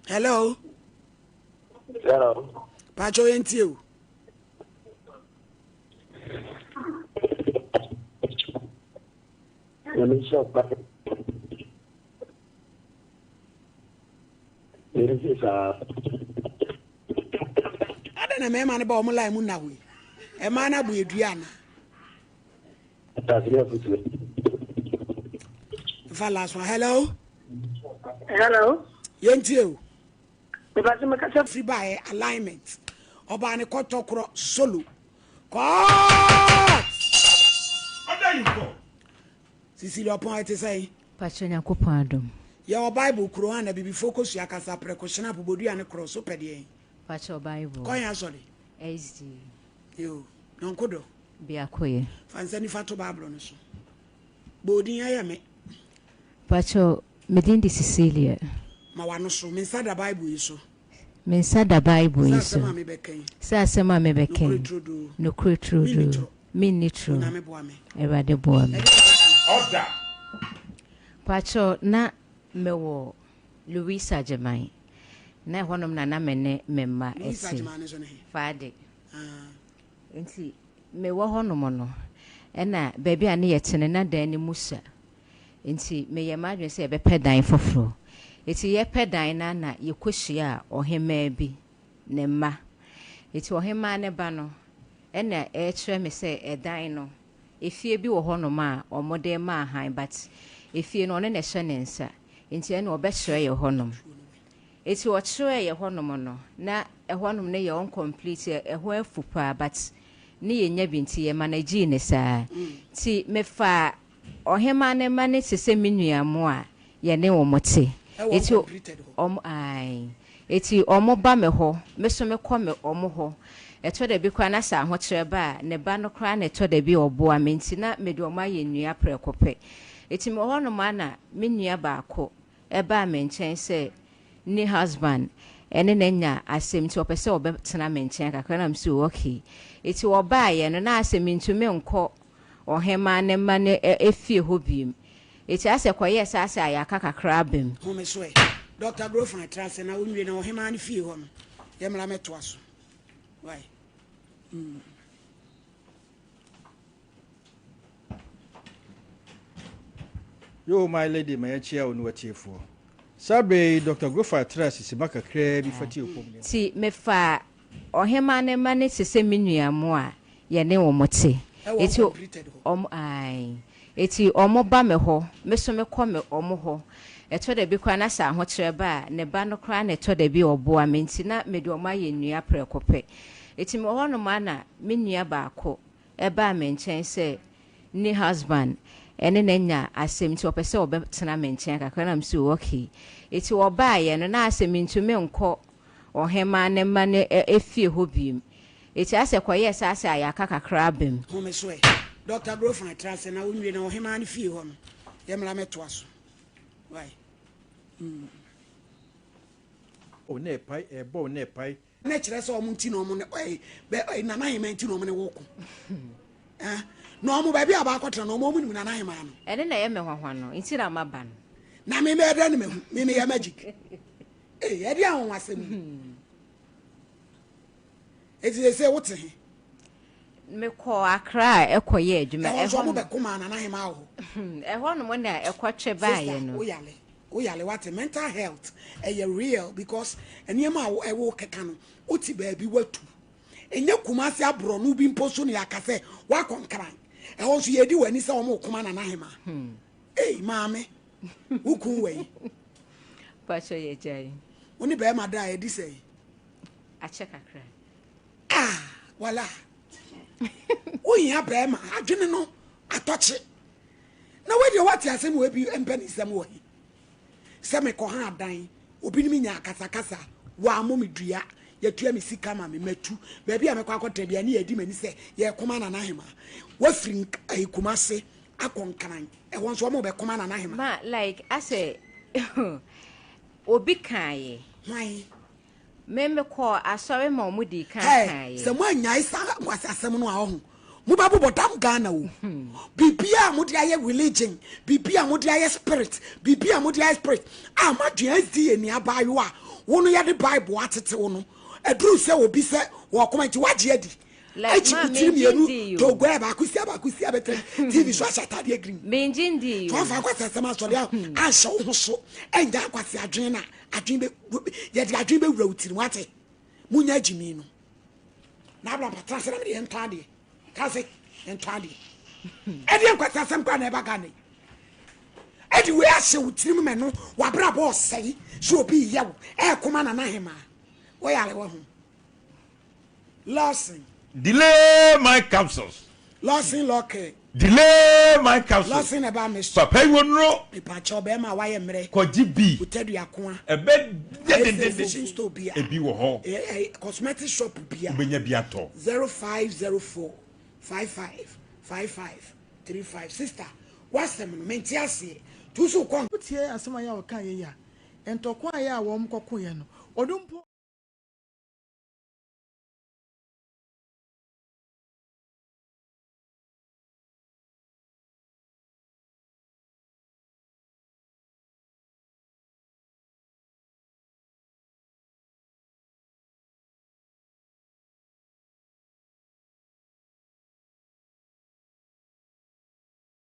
Hello. Hello. Pacho, ain't you? Let me show back. This is I don't know, man about Mulai Munawi. A man of Diana. Hello. Hello. Ain't you? Free by alignment. Obani Kotokro solo. God! There you go. Cecilia point to say. Patrona Copandum. Your Bible kuro na bibi focus ya kasa precaution abobodu ya ne cross so pede. Pacho Bible. Kon ya sorry. SD. Yo, nonkodo. Bi akoye. Fansa ni fato Bible no so. Bodin ya me. Pacho Medindi Cecilia. Ma wano so mensa da Bible yi so. Mensa da Bible yi so. Sa asema me beken. No kretrudu. Mini true. Na me boa me. Erade boa me. Order. Pacho na mewo Louisa Jamai. Na honom na mene memma esi. Louisa Jamai so ne. Fade. Enti mewo honom no. Ena baby ane yetene na dan ni musa. Enti meye madwen se ebe dan foforo. Eti ye pedan na yekohia ohema bi ne ma. Eti ohema ne ba no ena kire me se edan no efie bi wo honom a omode ma han but efie no ne hye ne nsa. Enti ena obehire ye honom. Eti wo kire ye honom no na honom ne ye on complete ho afupa but ni ye nya binti ye manage ne saa. Ti mefa ohema ne ma ne sese menuamo a ye ne wo mote. Eti ai eti omo ba me ho meso me kɔ me omo ho eto da bi kwa na sa ho kire ba ne ba no kra na eto da bi obo a menti na me de omo aye nua prekope eti me ho no ma na me nua ba akɔ e ba me nkyɛn sɛ ni husband ene na nya asɛm ti opese obetena me nkyɛn kakra na msi okay eti wo ba ye no na asɛm ntumi nkɔ ohema ne ma ne efie ho biem. Eti ase koye sase ayaka kakra bem. Home so e. Dr. Grofan trase na onwie na ohema ne fie ho no. Ye mra meto aso. Why? Yo my lady my chia onu watiefo. Sabe Dr. Grofan trase si makakra bi fati okom. Ti mefa ohema ne ma ne sese menuamo a ye ne wo mote. Eti ai eti omo ba me ho meso me kɔ me omo ho eto da bi kwa na sa ho kire ba ne ba no kra na eto da bi obo a menti na me de omo aye nua prekope eti me ho no ma na me nua ba akɔ e ba me nkyɛn sɛ ni husband ene na nya asɛm ti opese obetena me nkyɛn kakra na msi okay eti wo ba ye no na asɛm ntumi nkɔ ohema ne ma ne efie ho biem eti ase koye sase ayaka kakra bem. Home so e. Dr. Grofan trase na onwie na ohema ne fie ho no. Ye mra meto aso. Why? O ne pai e bo ne pai. Na kire se omunti no mo ne be na na hema nti no mo ne woko. No mo ba bi aba akotra no mo mu ni na na hema no. Ene na ye me hwahwa no. Nti na maba no. Na me be da ne me ya magic. Eh, ye dia ho asem. Eti se wote he. Me ko akra ekoye adwuma ehwo mo be kuma na na hema ho ehwo no mo na ekotwe baaye no oyale what mental health real because eniema ewo keka no oti baabi watu enye kumase abro no bi mposo ne yakase wa konkran ehwo so yedi wani se wo kuma na na hema maame ukun wei pacho ye jai oni be ma da edi sei a check akra wala oyin abema adwene no atoche na we de what asem we bi empani sem wo he se me ko ha dan obi ni nya akasakasa wa mo medua ya tua me sika ma me matu ba bia me kwa akota bia ne yadi mani se ye koma na na hema wa firi ayikumase akonkan e won so mo be koma na na hema ma like I say obi kan why me ko asori ma omudi kan se mo anya isa kwasasem no a ho mo ba bobodam Ghana o bibia mo de aye religion bibia mo de aye spirit bibia mo de aye spirit ma de azi eni abayo a wono ya de bible atete wono eduru se obi se wo koma nti waje adi like ma me to go eba kusi abete TV so ashatade agree me njindi to fa kwasasem asori a ahye wo so enja kwase adwen na adwen be ye de adwen be wura utiri wate munya jimi no na abla patra na me entade kasi entade edi kwasasem kwa na eba gane edi we ahye utiri me no wa bra bo sei so obi yewo koma na na hema wo yale wo hu listen delay my capsules listen loke delay my counsel lọsìn ẹ bá mi sọ papa yi wọn no ìpàtsọ bẹẹ ma wáyé mìíràn kọjí bi òtẹ́dù àkúnwá ẹbẹ fashion store bia ebi wọ họ cosmetic shop bia obìnrin bi atọ 0504 555535 sister wasẹm no mẹntì ase tuusu kọ. ó tiẹ̀ asẹ́mu ayé a ọ̀ka yẹ yà ntọ́kọ́ ayé a wọ́n kọ́kọ́ yẹ no ọdún pọ̀.